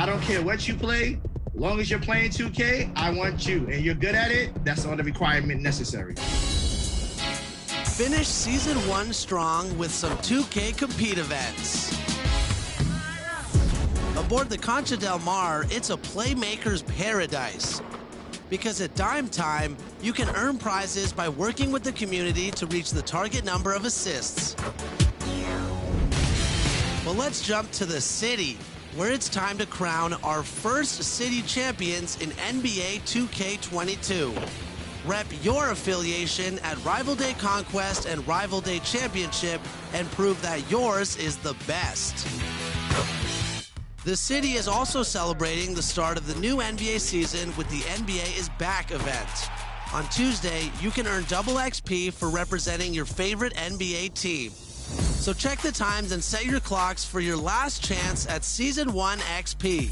don't care what you play. As long as you're playing 2K, I want you. And you're good at it, that's all the requirement necessary. Finish Season 1 strong with some 2K Compete events. Aboard the Concha del Mar, it's a playmaker's paradise. Because at Dime Time, you can earn prizes by working with the community to reach the target number of assists. Well, let's jump to the city, where it's time to crown our first city champions in NBA 2K22. Rep your affiliation at Rival Day Conquest and Rival Day Championship and prove that yours is the best. The city is also celebrating the start of the new NBA season with the NBA is Back event. On Tuesday, you can earn double XP for representing your favorite NBA team. So check the times and set your clocks for your last chance at Season 1 XP.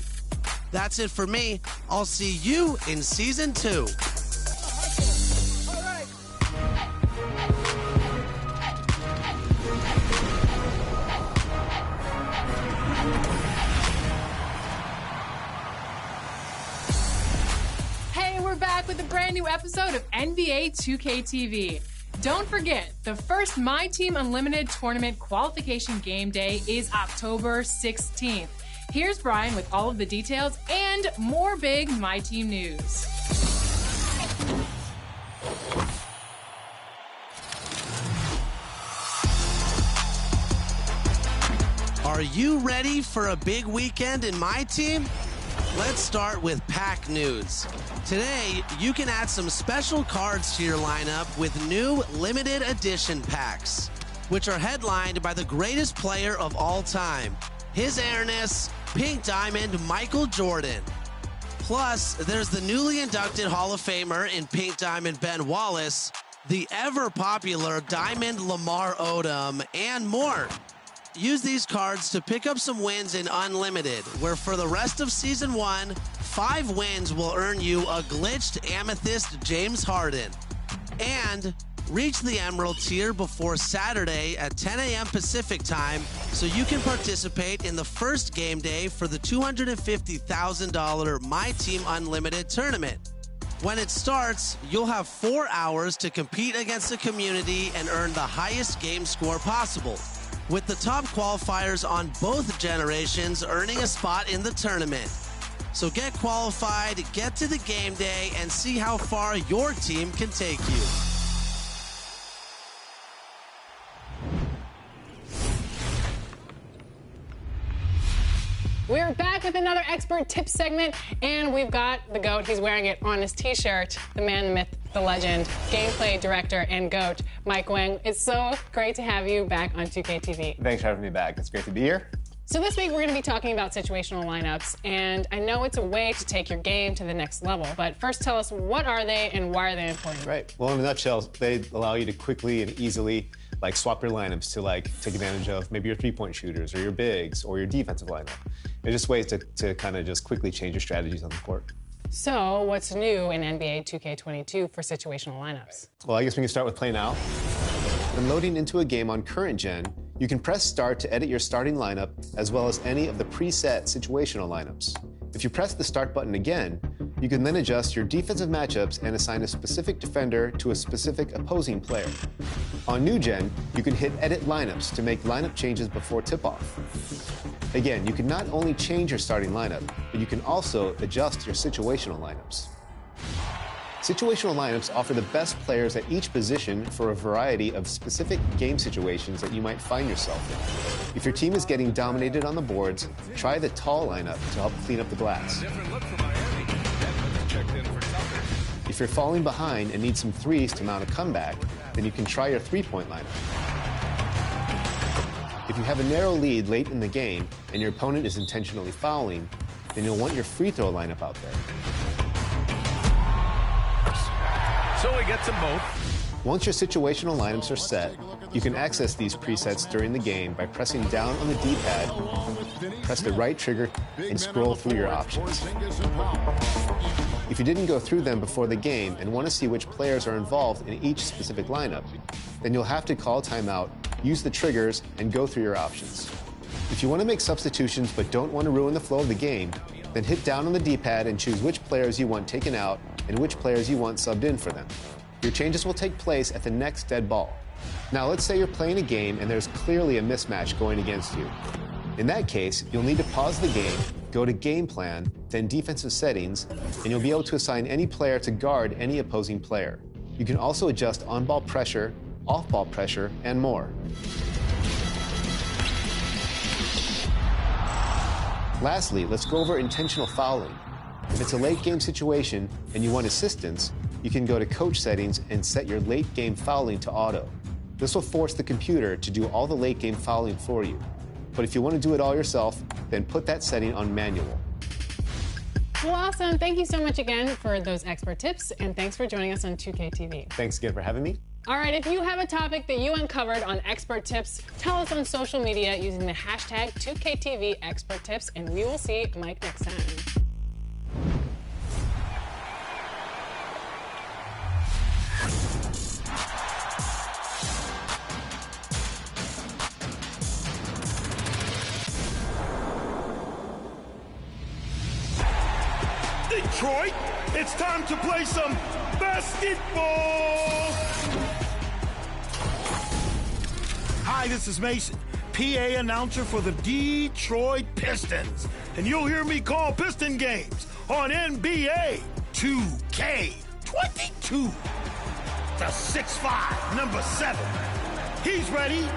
That's it for me. I'll see you in Season 2. Back with a brand new episode of NBA 2K TV. Don't forget, the first My Team Unlimited tournament qualification game day is October 16th. Here's Brian with all of the details and more big My Team news. Are you ready for a big weekend in My Team? Let's start with pack news. Today, you can add some special cards to your lineup with new limited edition packs, which are headlined by the greatest player of all time, His Airness, Pink Diamond Michael Jordan. Plus, there's the newly inducted Hall of Famer in Pink Diamond Ben Wallace, the ever-popular Diamond Lamar Odom, and more. Use these cards to pick up some wins in Unlimited, where for the rest of Season 1, 5 wins will earn you a glitched Amethyst James Harden. And reach the Emerald tier before Saturday at 10 a.m. Pacific time so you can participate in the first game day for the $250,000 My Team Unlimited tournament. When it starts, you'll have 4 hours to compete against the community and earn the highest game score possible, with the top qualifiers on both generations earning a spot in the tournament. So get qualified, get to the game day, and see how far your team can take you. We're back with another expert tip segment, and we've got the GOAT. He's wearing it on his t-shirt. The man, the myth, the legend, gameplay director, and GOAT, Mike Wang. It's so great to have you back on 2K TV. Thanks for having me back. It's great to be here. So this week, we're going to be talking about situational lineups, and I know it's a way to take your game to the next level, but first tell us, what are they and why are they important? Right. Well, in a nutshell, they allow you to quickly and easily swap your lineups to take advantage of maybe your three-point shooters or your bigs or your defensive lineup. They're just ways to kind of just quickly change your strategies on the court. So what's new in NBA 2K22 for situational lineups? Well, I guess we can start with Play Now. When loading into a game on current gen, you can press Start to edit your starting lineup as well as any of the preset situational lineups. If you press the Start button again, you can then adjust your defensive matchups and assign a specific defender to a specific opposing player. On New Gen, you can hit Edit Lineups to make lineup changes before tip-off. Again, you can not only change your starting lineup, but you can also adjust your situational lineups. Situational lineups offer the best players at each position for a variety of specific game situations that you might find yourself in. If your team is getting dominated on the boards, try the tall lineup to help clean up the glass. If you're falling behind and need some threes to mount a comeback, then you can try your three-point lineup. If you have a narrow lead late in the game and your opponent is intentionally fouling, then you'll want your free throw lineup out there. So he gets them both. Once your situational lineups are set, you can access these presets during the game by pressing down on the D-pad, press the right trigger, and scroll through your options. If you didn't go through them before the game and want to see which players are involved in each specific lineup, then you'll have to call timeout, use the triggers, and go through your options. If you want to make substitutions but don't want to ruin the flow of the game, Then hit down on the D-pad and choose which players you want taken out and which players you want subbed in for them. Your changes will take place at the next dead ball. Now let's say you're playing a game and there's clearly a mismatch going against you. In that case, you'll need to pause the game, go to Game Plan, then Defensive Settings, and you'll be able to assign any player to guard any opposing player. You can also adjust on-ball pressure, off-ball pressure, and more. Lastly, let's go over intentional fouling. If it's a late game situation and you want assistance, you can go to Coach Settings and set your late game fouling to auto. This will force the computer to do all the late game fouling for you. But if you want to do it all yourself, then put that setting on manual. Well, awesome. Thank you so much again for those expert tips, and thanks for joining us on 2K TV. Thanks again for having me. All right, if you have a topic that you uncovered on Expert Tips, tell us on social media using the hashtag 2KTV Expert Tips, and we will see Mike next time. Detroit, it's time to play some basketball. Hi, this is Mason, PA announcer for the Detroit Pistons. And you'll hear me call Piston games on NBA 2K22. The 6'5", number 7. He's ready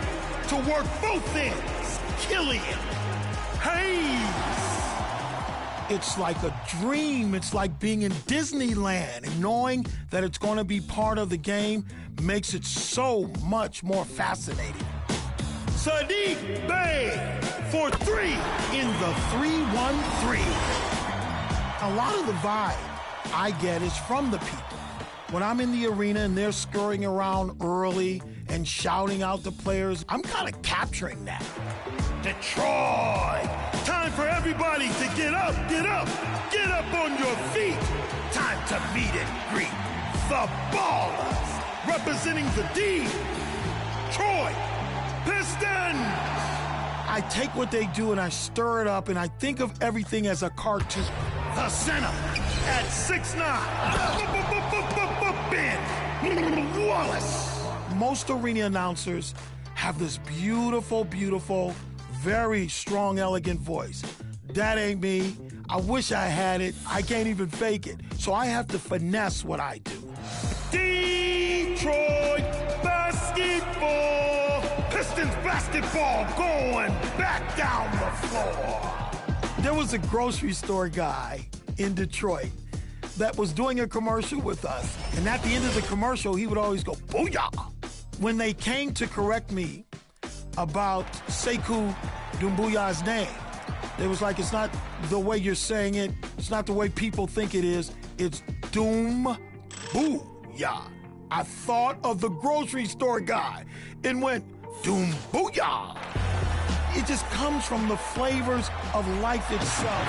to work both ends. Killian Hayes. It's like a dream. It's like being in Disneyland, and knowing that it's going to be part of the game makes it so much more fascinating. Sadiq Bey for 3 in the 3-1-3. A lot of the vibe I get is from the people. When I'm in the arena and they're scurrying around early and shouting out the players, I'm kind of capturing that. Detroit! Time for everybody to get up, get up, get up on your feet. Time to meet and greet the Ballers, representing the Detroit Pistons. I take what they do and I stir it up, and I think of everything as a cartoon. The center at 6'9", Ben Wallace. Most arena announcers have this beautiful, beautiful, very strong, elegant voice. That ain't me. I wish I had it. I can't even fake it. So I have to finesse what I do. Detroit basketball. Pistons basketball going back down the floor. There was a grocery store guy in Detroit that was doing a commercial with us. And at the end of the commercial, he would always go, booyah. When they came to correct me about Sekou Doumbouya's name, it was like, it's not the way you're saying it. It's not the way people think it is. It's Doumbouya. I thought of the grocery store guy and went, Doumbouya. It just comes from the flavors of life itself.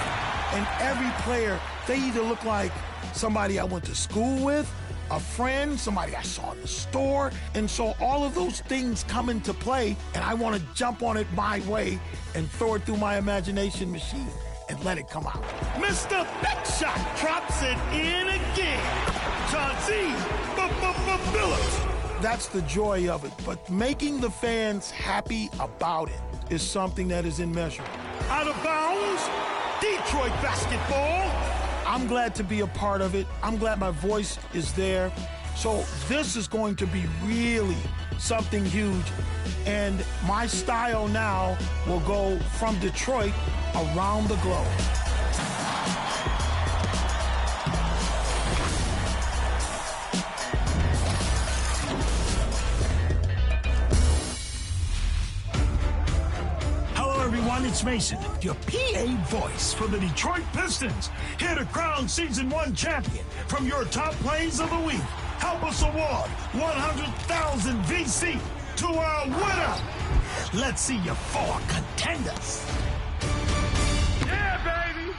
And every player, they either look like somebody I went to school with, a friend, somebody I saw in the store. And so all of those things come into play, and I want to jump on it my way and throw it through my imagination machine and let it come out. Mr. Big Shot drops it in again. Chauncey Billups. That's the joy of it. But making the fans happy about it is something that is immeasurable. Out of bounds, Detroit basketball. I'm glad to be a part of it. I'm glad my voice is there. So this is going to be really something huge. And my style now will go from Detroit around the globe. It's Mason, your PA voice for the Detroit Pistons, here to crown Season 1 champion from your top plays of the week. Help us award 100,000 VC to our winner. Let's see your 4 contenders. Yeah, baby!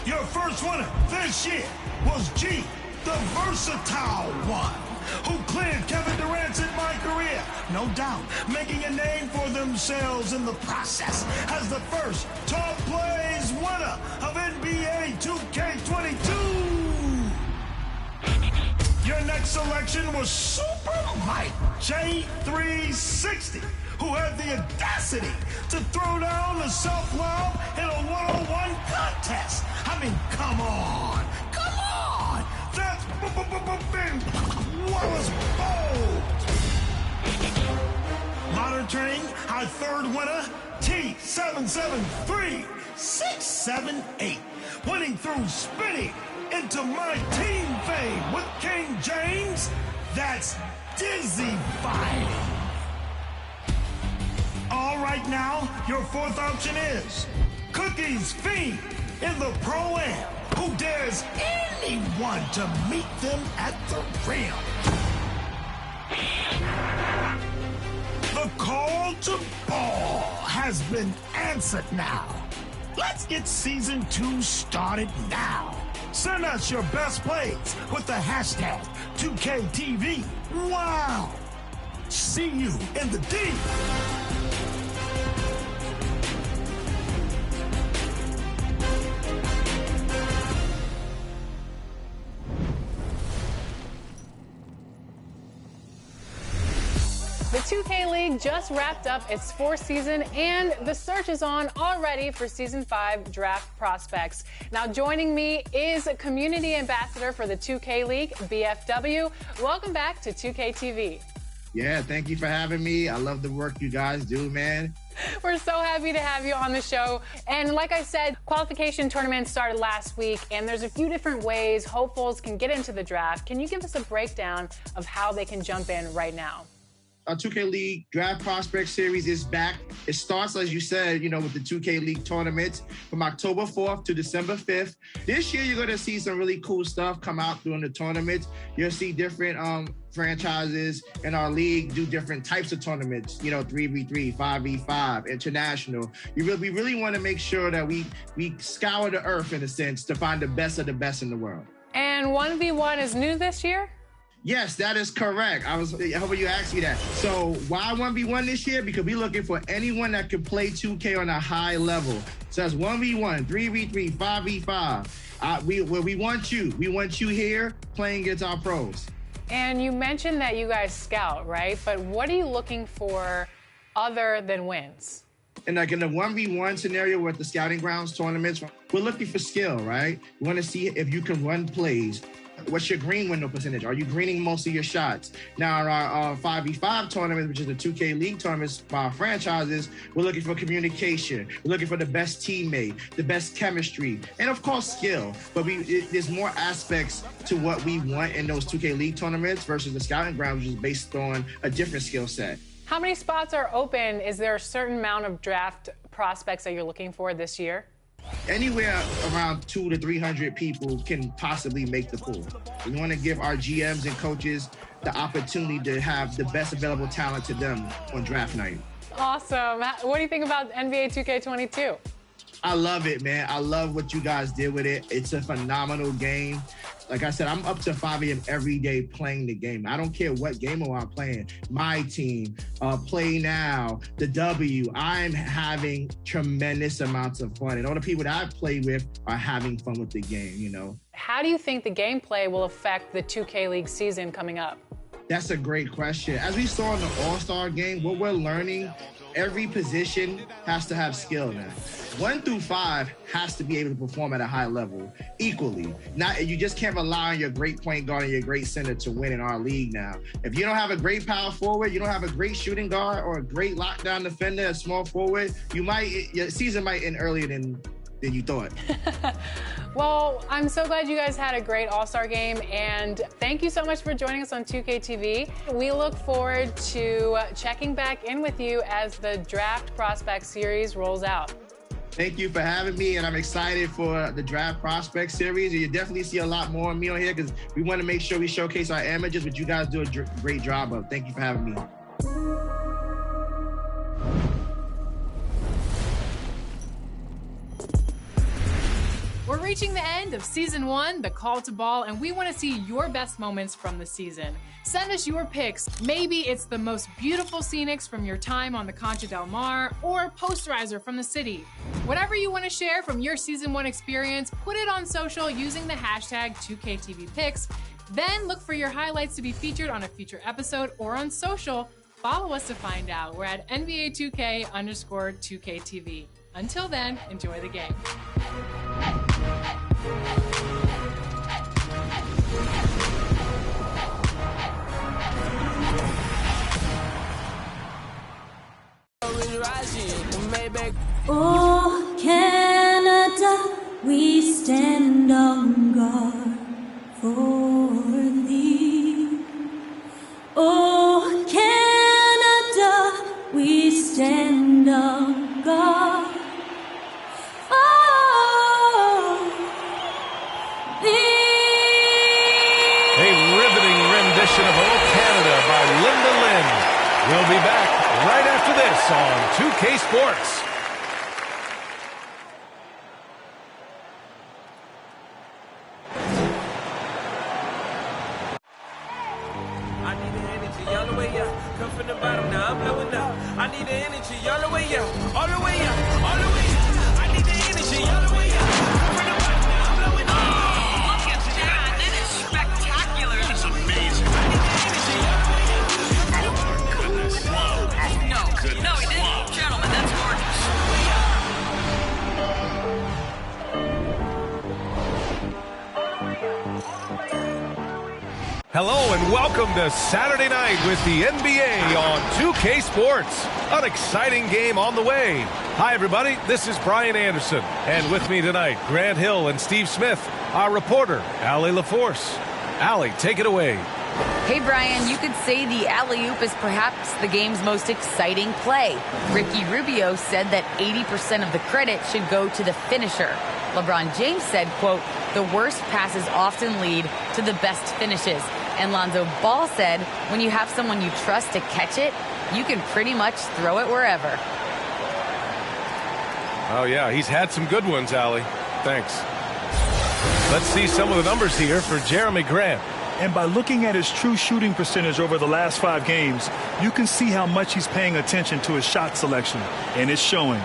Your first winner this year was G, the versatile one, who cleared Kevin Durant's in my career. No doubt, making a name for themselves in the process as the first top plays winner of next selection was Super Mike J360, who had the audacity to throw down the self-love in a one-on-one contest. I mean, come on. That's big Wallace Bold. Monitoring our third winner, T773678, winning through spinning into my team fame with King James. That's dizzy-fying. All right, now, your fourth option is Cookies Fiend in the Pro-Am, who dares anyone to meet them at the rim. The call to ball has been answered now. Let's get season 2 started now. Send us your best plays with the hashtag 2KTV. Wow! See you in the D. The 2K League just wrapped up its 4th season, and the search is on already for Season 5 draft prospects. Now, joining me is Community Ambassador for the 2K League, BFW. Welcome back to 2K TV. Yeah, thank you for having me. I love the work you guys do, man. We're so happy to have you on the show. And like I said, qualification tournaments started last week, and there's a few different ways hopefuls can get into the draft. Can you give us a breakdown of how they can jump in right now? Our 2K League Draft Prospect Series is back. It starts, as you said, with the 2K League tournaments from October 4th to December 5th. This year, you're going to see some really cool stuff come out during the tournaments. You'll see different franchises in our league do different types of tournaments, 3v3, 5v5, international. We really want to make sure that we scour the earth, in a sense, to find the best of the best in the world. And 1v1 is new this year? Yes, that is correct. How about you ask me that? So why 1v1 this year? Because we're looking for anyone that can play 2K on a high level. So that's 1v1, 3v3, 5v5. We want you. We want you here playing against our pros. And you mentioned that you guys scout, right? But what are you looking for other than wins? And like in the 1v1 scenario with the scouting grounds tournaments, we're looking for skill, right? We want to see if you can run plays. What's your green window percentage? Are you greening most of your shots? Now, our 5v5 tournament, which is the 2K League tournaments by our franchises, we're looking for communication. We're looking for the best teammate, the best chemistry, and of course, skill. But there's more aspects to what we want in those 2K League tournaments versus the scouting grounds, which is based on a different skill set. How many spots are open? Is there a certain amount of draft prospects that you're looking for this year? Anywhere around 200 to 300 people can possibly make the pool. We want to give our GMs and coaches the opportunity to have the best available talent to them on draft night. Awesome. What do you think about NBA 2K22? I love it, man. I love what you guys did with it. It's a phenomenal game. Like I said, I'm up to 5 a.m. every day playing the game. I don't care what game I'm playing. My team, Play Now, the W. I'm having tremendous amounts of fun. And all the people that I play with are having fun with the game, How do you think the gameplay will affect the 2K League season coming up? That's a great question. As we saw in the All-Star game, what we're learning, every position has to have skill now. 1 through 5 has to be able to perform at a high level equally. You just can't rely on your great point guard and your great center to win in our league now. If you don't have a great power forward, you don't have a great shooting guard or a great lockdown defender, a small forward, your season might end earlier than you thought. Well, I'm so glad you guys had a great All-Star game, and thank you so much for joining us on 2K TV. We look forward to checking back in with you as the Draft Prospect Series rolls out. Thank you for having me, and I'm excited for the Draft Prospect Series. And you definitely see a lot more of me on here because we want to make sure we showcase our amateurs, which you guys do a great job of. Thank you for having me. We're reaching the end of Season 1, the Call to Ball, and we want to see your best moments from the season. Send us your picks. Maybe it's the most beautiful scenics from your time on the Concha del Mar or a posterizer from the city. Whatever you want to share from your Season 1 experience, put it on social using the hashtag 2KTVPicks. Then look for your highlights to be featured on a future episode or on social. Follow us to find out. We're at NBA2K_2KTV. Until then, enjoy the game. Oh, Canada, we stand on guard for thee. Oh, Canada, we stand on guard for thee. A riveting rendition of Oh Canada by Linda Lynn. We'll be back right after this on 2K Sports. I need the energy all the way up. Come from the bottom, now I'm blowing up. I need the energy all the way up. All the way up. All the way up. I need the energy all the way up. Come from the bottom, now I'm blowing up. Look at that. That is spectacular. That's amazing. I need the energy all the way up. Goodness. Wow. No, he didn't. Gentlemen, that's gorgeous. Hello and welcome to Saturday night with the NBA on 2K Sports. An exciting game on the way. Hi everybody, this is Brian Anderson. And with me tonight, Grant Hill and Steve Smith, our reporter, Allie LaForce. Allie, take it away. Hey Brian, you could say the alley-oop is perhaps the game's most exciting play. Ricky Rubio said that 80% of the credit should go to the finisher. LeBron James said, quote, the worst passes often lead to the best finishes. And Lonzo Ball said, when you have someone you trust to catch it, you can pretty much throw it wherever. Oh yeah, he's had some good ones, Allie. Thanks. Let's see some of the numbers here for Jeremy Grant. And by looking at his true shooting percentage over the last 5 games, you can see how much he's paying attention to his shot selection, and it's showing.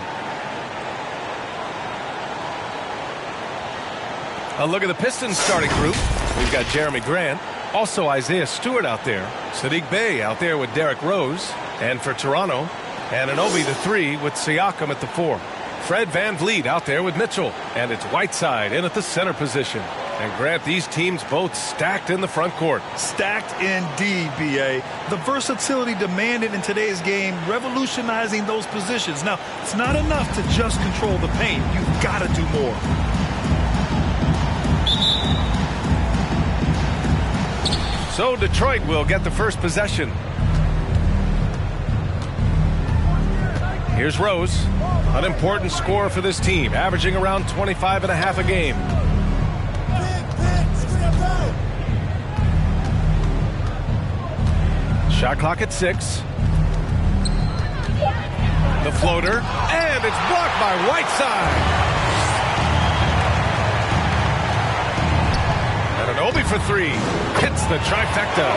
A look at the Pistons starting group. We've got Jeremy Grant, also Isaiah Stewart out there, Sadiq Bey out there with Derrick Rose, and for Toronto, Anunoby the 3 with Siakam at the 4. Fred VanVleet out there with Mitchell, and it's Whiteside in at the center position. And Grant, these teams both stacked in the front court. Stacked indeed, B.A. The versatility demanded in today's game, revolutionizing those positions. Now, it's not enough to just control the paint. You've got to do more. So Detroit will get the first possession. Here's Rose, an important scorer for this team, averaging around 25.5 a game. Shot clock at 6. The floater, and it's blocked by Whiteside. Anunoby for 3. Hits the trifecta.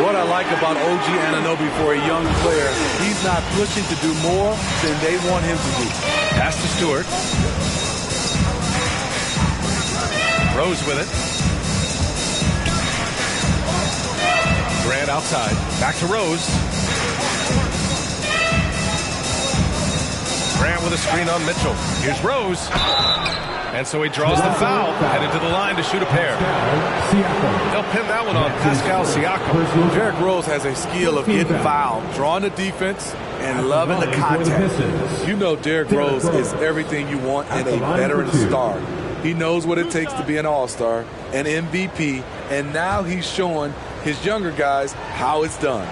What I like about OG Anunoby for a young player, he's not pushing to do more than they want him to do. Pass to Stewart. Rose with it. Grant outside. Back to Rose. Grant with a screen on Mitchell. Here's Rose. And so he draws the foul, headed to the line to shoot a pair. They'll pin that one on Pascal Siakam. Derrick Rose has a skill of getting fouled, drawing the defense, and loving the contact. You know Derrick Rose is everything you want in a veteran star. He knows what it takes to be an all-star, an MVP, and now he's showing his younger guys how it's done.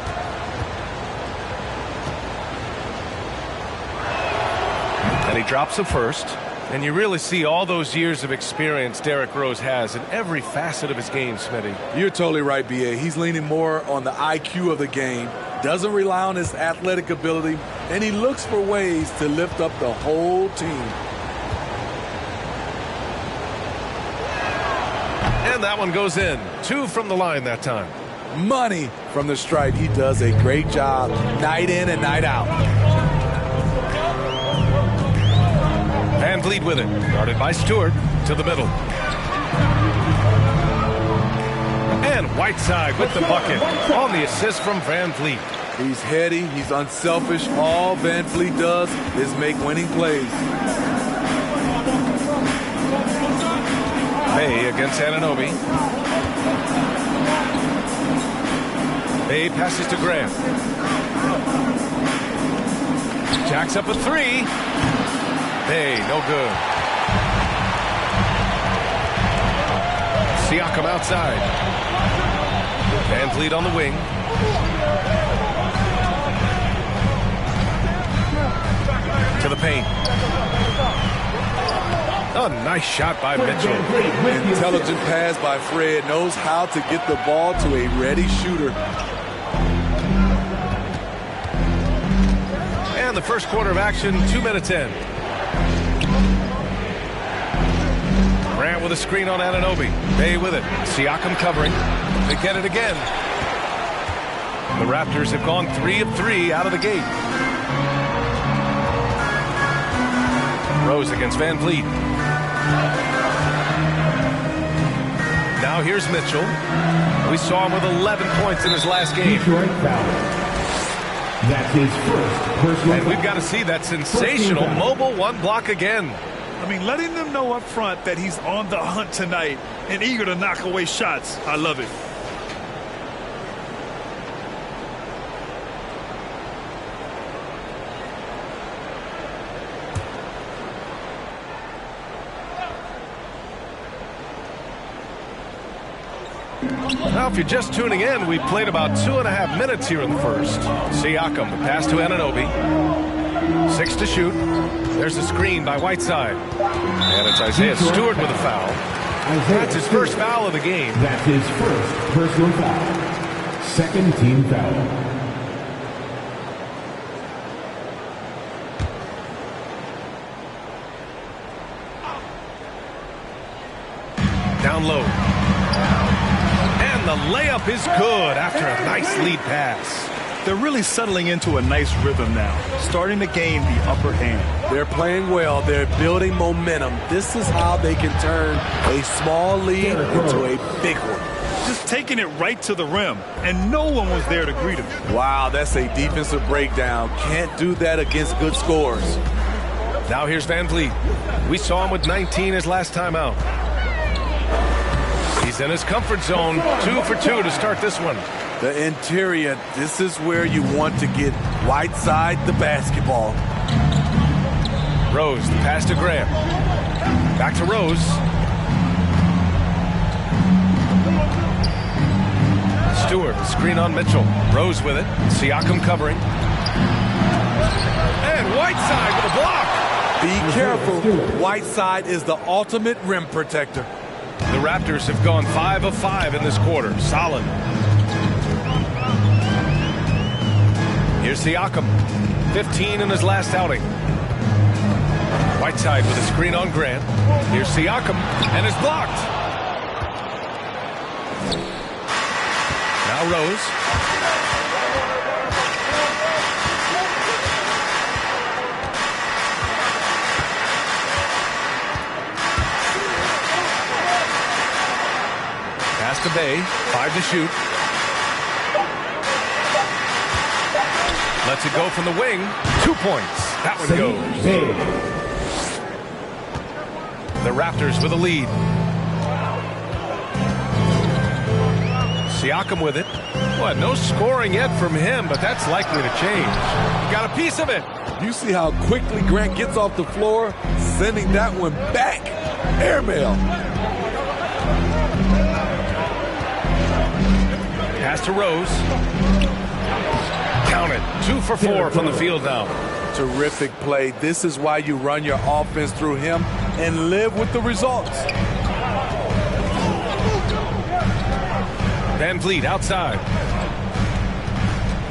And he drops the first. And you really see all those years of experience Derrick Rose has in every facet of his game, Smitty. You're totally right, B.A. He's leaning more on the IQ of the game, doesn't rely on his athletic ability, and he looks for ways to lift up the whole team. And that one goes in. 2 from the line that time. Money from the stripe. He does a great job night in and night out. VanVleet with it. Guarded by Stewart to the middle. And Whiteside with the bucket on the assist from Van Vliet. He's heady, he's unselfish. All Van Vliet does is make winning plays. Bay against Anunoby. Bay passes to Graham. Jacks up a three. Bay, no good. Siakam outside. Van Vliet on the wing. To the paint. A nice shot by Mitchell. Intelligent pass by Fred. Knows how to get the ball to a ready shooter. And the first quarter of action, 2 minutes in. Grant with a screen on Anunoby. Bay with it. Siakam covering. They get it again. The Raptors have gone 3 of 3 out of the gate. Rose against Van Vliet. Now here's Mitchell. We saw him with 11 points in his last game. That's his first personal. And we've got to see that sensational mobile one block again. I mean, letting them know up front that he's on the hunt tonight and eager to knock away shots. I love it. Now, if you're just tuning in, we played about 2.5 minutes here in the first. Siakam, the pass to Anunoby. 6 to shoot. There's a screen by Whiteside. And it's Isaiah Stewart with a foul. That's his first foul of the game. That's his first personal foul. Second team foul. Down low. The layup is good after a nice lead pass. They're really settling into a nice rhythm now, starting to gain the upper hand. They're playing well. They're building momentum. This is how they can turn a small lead into a big one. Just taking it right to the rim, and no one was there to greet him. Wow, that's a defensive breakdown. Can't do that against good scores. Now here's Van Vliet. We saw him with 19 his last time out. He's in his comfort zone. 2 for 2 to start this one. The interior, this is where you want to get Whiteside the basketball. Rose, the pass to Graham. Back to Rose. Stewart, screen on Mitchell. Rose with it. Siakam covering. And Whiteside with a block. Be careful. Whiteside is the ultimate rim protector. The Raptors have gone 5 of 5 in this quarter. Solid. Here's Siakam. 15 in his last outing. Whiteside with a screen on Grant. Here's Siakam, and it's blocked. Now Rose. Pass to Bay. 5 to shoot. Lets it go from the wing. 2 points. That one goes. The Raptors with a lead. Siakam with it. What? No scoring yet from him, but that's likely to change. He got a piece of it. You see how quickly Grant gets off the floor, sending that one back. Airmail. Pass to Rose. Count it. 2 for 4 from the field now. Terrific play. This is why you run your offense through him and live with the results. Van Vliet outside.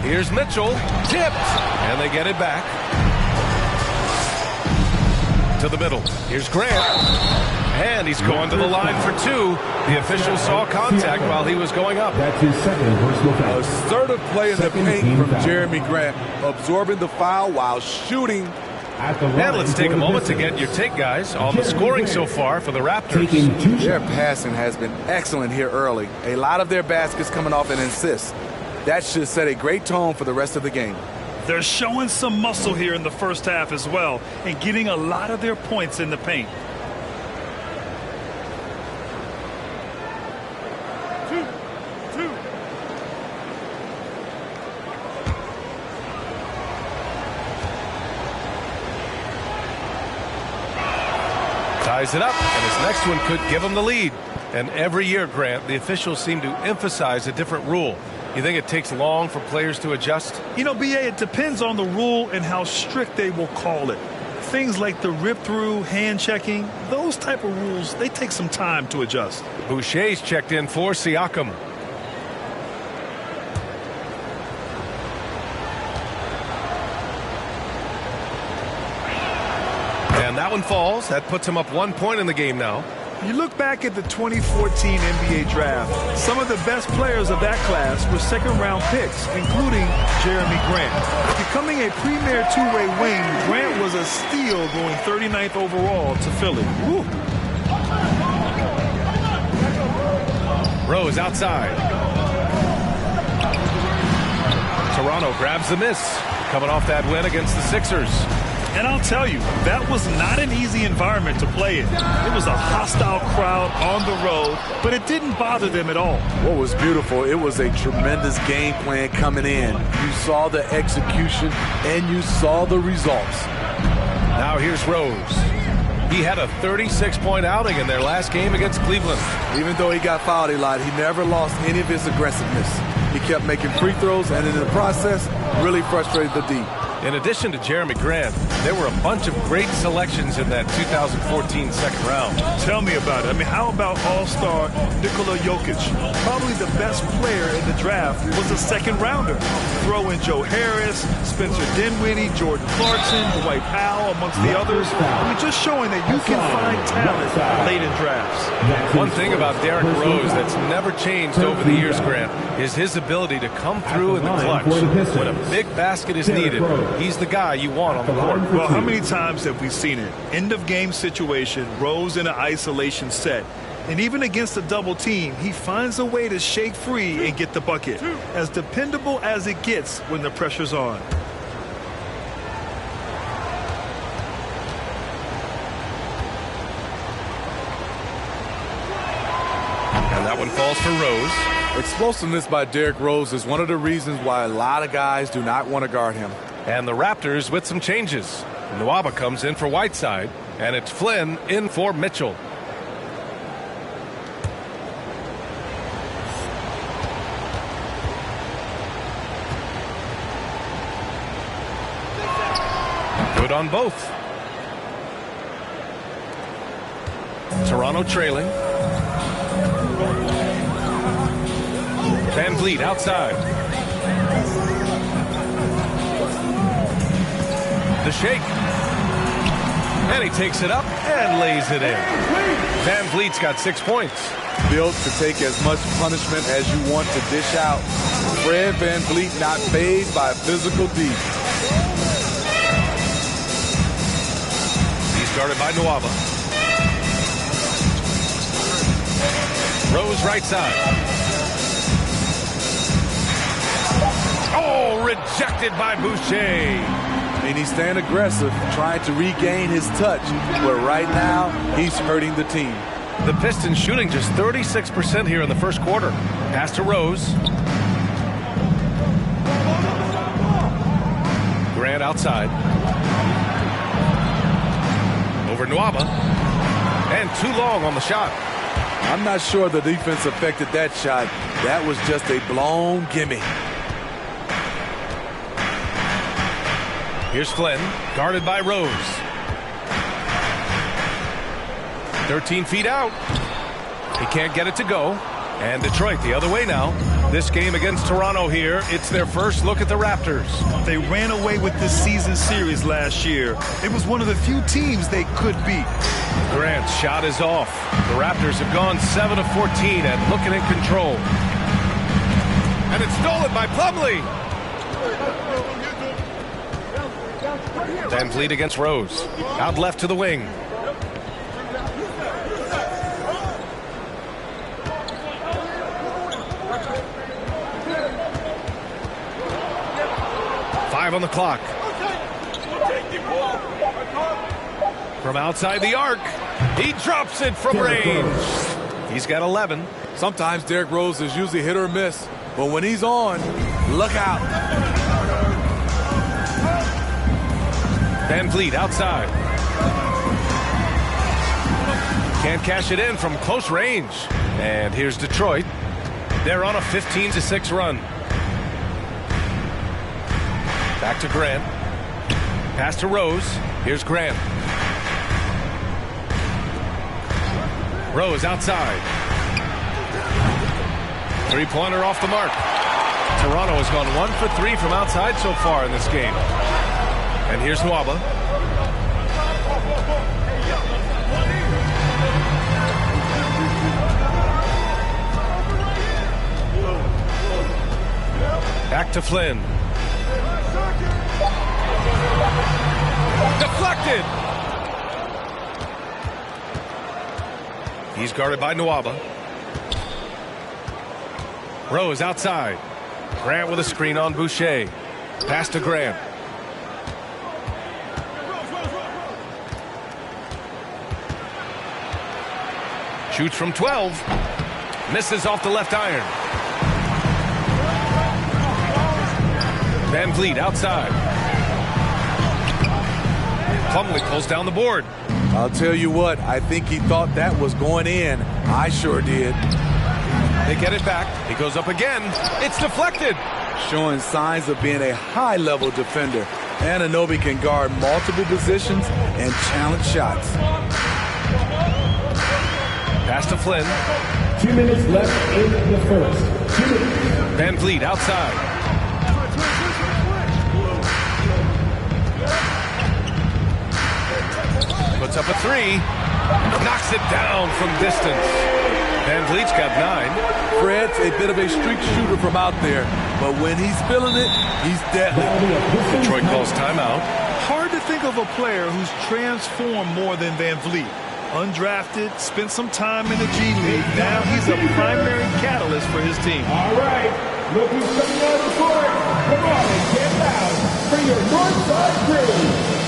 Here's Mitchell. Tipped. And they get it back. To the middle. Here's Grant. And he's going to the line for 2. The official saw contact while he was going up. That's his second personal foul. Assertive play in the paint from Jeremy Grant, absorbing the foul while shooting And let's take a moment to get your take, guys, on the scoring so far for the Raptors. Their passing has been excellent here early. A lot of their baskets coming off an assist. That should set a great tone for the rest of the game. They're showing some muscle here in the first half as well and getting a lot of their points in the paint. Ties it up, and his next one could give him the lead. And every year, Grant, the officials seem to emphasize a different rule. You think it takes long for players to adjust? You know, BA, it depends on the rule and how strict they will call it. Things like the rip-through, hand-checking, those type of rules, they take some time to adjust. Boucher's checked in for Siakam. And that one falls. That puts him up 1 point in the game now. You look back at the 2014 NBA draft, some of the best players of that class were second-round picks, including Jeremy Grant. Becoming a premier two-way wing, Grant was a steal going 39th overall to Philly. Woo. Rose outside. Toronto grabs the miss, coming off that win against the Sixers. And I'll tell you, that was not an easy environment to play in. It was a hostile crowd on the road, but it didn't bother them at all. What was beautiful, it was a tremendous game plan coming in. You saw the execution, and you saw the results. Now here's Rose. He had a 36-point outing in their last game against Cleveland. Even though he got fouled a lot, he never lost any of his aggressiveness. He kept making free throws, and in the process, really frustrated the D. In addition to Jeremy Grant, there were a bunch of great selections in that 2014 second round. Tell me about it. I mean, how about All-Star Nikola Jokic? Probably the best player in the draft was a second rounder. Throw in Joe Harris, Spencer Dinwiddie, Jordan Clarkson, Dwight Powell, amongst the others. I mean, just showing that you can find talent late in drafts. One thing about Derrick Rose that's never changed over the years, Grant, is his ability to come through in the clutch. When a big basket is needed, he's the guy you want on the court. Well, how many times have we seen it? End of game situation, Rose in an isolation set. And even against a double team, he finds a way to shake free and get the bucket. As dependable as it gets when the pressure's on. And that one falls for Rose. Explosiveness by Derrick Rose is one of the reasons why a lot of guys do not want to guard him. And the Raptors with some changes. Nwaba comes in for Whiteside, and it's Flynn in for Mitchell. Good on both. Toronto trailing. Van Vliet outside. The shake. And he takes it up and lays it in. Van Vliet's got 6 points. Built to take as much punishment as you want to dish out. Fred Van Vliet not fazed by physical D. He's guarded by Nwaba. Rose right side. Oh, rejected by Boucher. And he's staying aggressive, trying to regain his touch. But right now, he's hurting the team. The Pistons shooting just 36% here in the first quarter. Pass to Rose. Grant outside. Over Nwaba. And too long on the shot. I'm not sure the defense affected that shot. That was just a blown gimme. Here's Flynn, guarded by Rose. 13 feet out. He can't get it to go. And Detroit the other way now. This game against Toronto here, it's their first look at the Raptors. They ran away with this season series last year. It was one of the few teams they could beat. Grant's shot is off. The Raptors have gone 7 of 14 and looking in control. And it's stolen by Plumlee. Van Vliet against Rose. Out left to the wing. Five on the clock. From outside the arc, he drops it from range. He's got 11. Sometimes Derrick Rose is usually hit or miss, but when he's on, look out. Van Vliet outside. Can't cash it in from close range. And here's Detroit. They're on a 15-6 run. Back to Grant. Pass to Rose. Here's Grant. Rose outside. Three-pointer off the mark. Toronto has gone 1 for 3 from outside so far in this game. And here's Nwaba. Back to Flynn. Deflected. He's guarded by Nwaba. Rose outside. Grant with a screen on Boucher. Pass to Grant. Shoots from 12. Misses off the left iron. Van Vliet outside. Plumlee pulls down the board. I'll tell you what, I think he thought that was going in. I sure did. They get it back. He goes up again. It's deflected. Showing signs of being a high-level defender. Anunoby can guard multiple positions and challenge shots. Pass to Flynn. 2 minutes left in the first. 2 minutes. Van Vliet outside. Puts up a three. Knocks it down from distance. Van Vliet's got 9. Fred's a bit of a streak shooter from out there, but when he's feeling it, he's deadly. Detroit calls timeout. Hard to think of a player who's transformed more than Van Vliet. Undrafted, spent some time in the G League. Now he's a primary catalyst for his team. All right, look who's coming on the court. Come on and get loud for your Northside crew.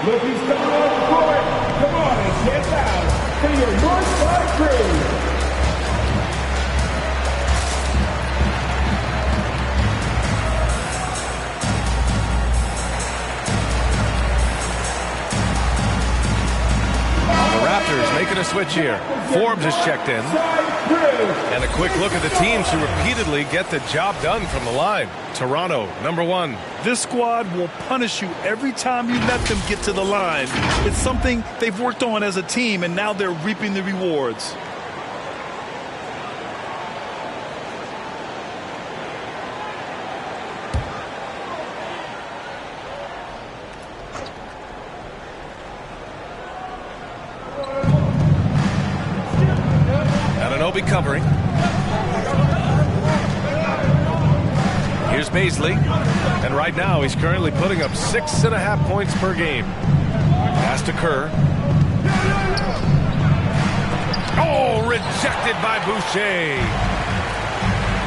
Look who's coming on the court. Come on and get loud for your Northside crew. The Raptors making a switch here. Forbes has checked in. And a quick look at the teams who repeatedly get the job done from the line. Toronto, number 1. This squad will punish you every time you let them get to the line. It's something they've worked on as a team, and now they're reaping the rewards. Anunoby covering. Here's Baisley, and right now he's currently putting up 6.5 points per game. Pass to Kerr. Oh, rejected by Boucher.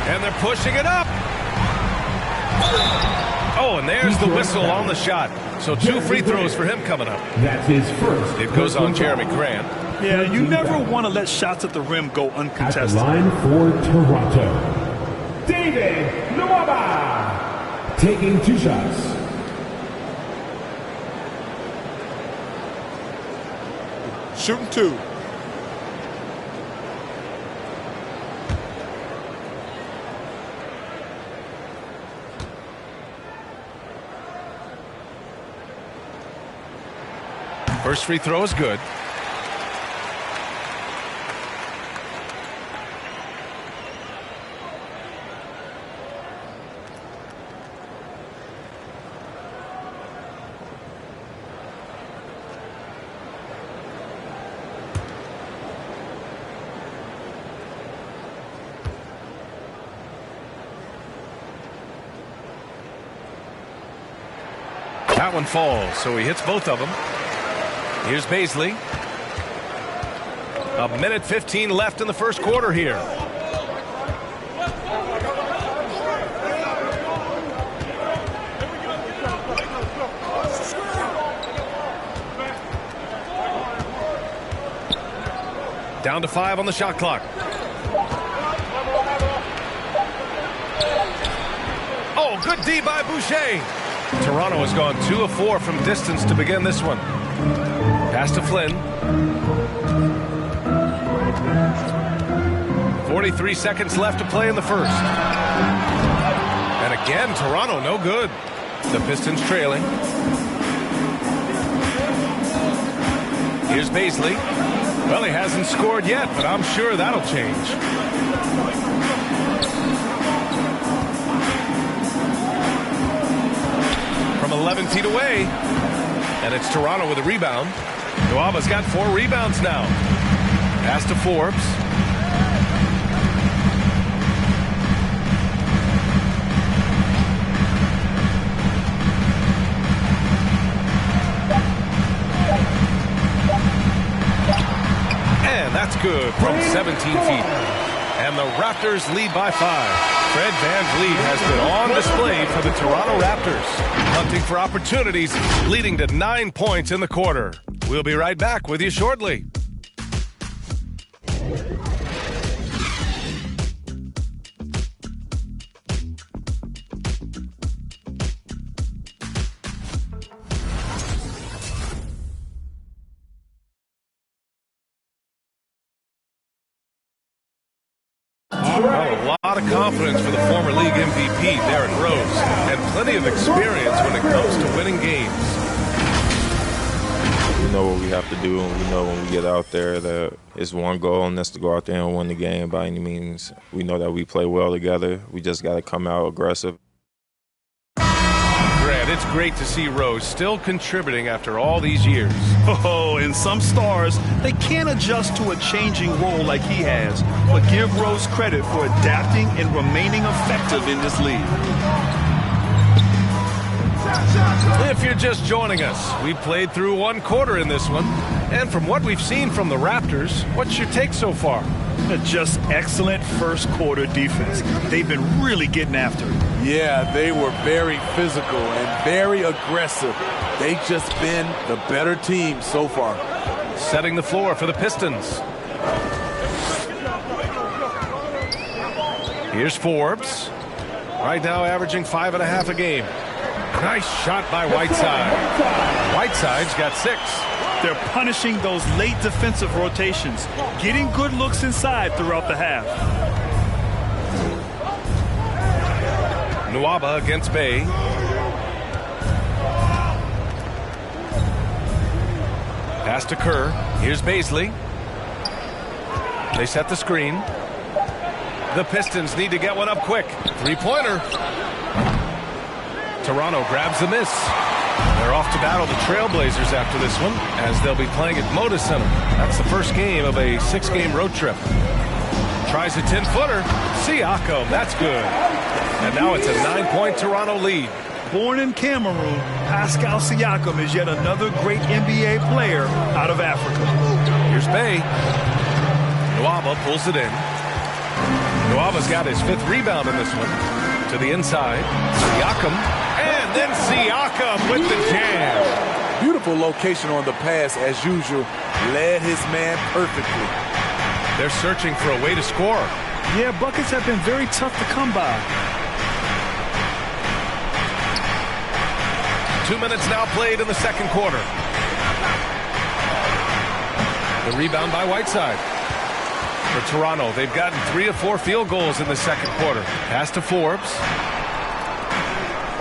And they're pushing it up. Oh, and there's the whistle on the shot. So 2 free throws for him coming up. That's his first. It goes on Jeremy Grant. Yeah, you never want to let shots at the rim go uncontested. At the line for Toronto, David Nwaba taking 2 shots. Shooting 2. First free throw is good. That one falls, so he hits both of them. Here's Baisley. 1:15 left in the first quarter here. Down to 5 on the shot clock. Oh, good D by Boucher. Toronto has gone 2 of 4 from distance to begin this one. Pass to Flynn. 43 seconds left to play in the first. And again, Toronto no good. The Pistons trailing. Here's Baisley. Well, he hasn't scored yet, but I'm sure that'll change. From 11 feet away. And it's Toronto with a rebound. Nwaba's got 4 rebounds now. Pass to Forbes. And that's good from 17 feet. And the Raptors lead by 5. Fred VanVleet has been on display for the Toronto Raptors, hunting for opportunities, leading to 9 points in the quarter. We'll be right back with you shortly. A lot of confidence for the former league MVP, Derrick Rose, and plenty of experience when it comes to winning games. We know what we have to do, and we know when we get out there that it's one goal, and that's to go out there and win the game by any means. We know that we play well together. We just got to come out aggressive. Grant, it's great to see Rose still contributing after all these years. Oh, and some stars, they can't adjust to a changing role like he has, but give Rose credit for adapting and remaining effective in this league. If you're just joining us, we played through 1 quarter in this one. And from what we've seen from the Raptors, what's your take so far? Just excellent first quarter defense. They've been really getting after it. Yeah, they were very physical and very aggressive. They've just been the better team so far. Setting the floor for the Pistons. Here's Forbes. Right now averaging 5.5 a game. Nice shot by Whiteside. Whiteside's got 6. They're punishing those late defensive rotations, getting good looks inside throughout the half. Nwaba against Bay. Pass to Kerr. Here's Baisley. They set the screen. The Pistons need to get one up quick. 3-pointer. Toronto grabs the miss. They're off to battle the Trailblazers after this one, as they'll be playing at Moda Center. That's the first game of a 6-game road trip. Tries a 10-footer. Siakam, that's good. And now it's a 9-point Toronto lead. Born in Cameroon, Pascal Siakam is yet another great NBA player out of Africa. Here's Bay. Nwaba pulls it in. Nwaba's got his 5th rebound in this one. To the inside. Siakam. And And then Siakam with the jam. Beautiful location on the pass, as usual. Led his man perfectly. They're searching for a way to score. Yeah, buckets have been very tough to come by. 2 minutes now played in the second quarter. The rebound by Whiteside. For Toronto, they've gotten 3 of 4 field goals in the second quarter. Pass to Forbes.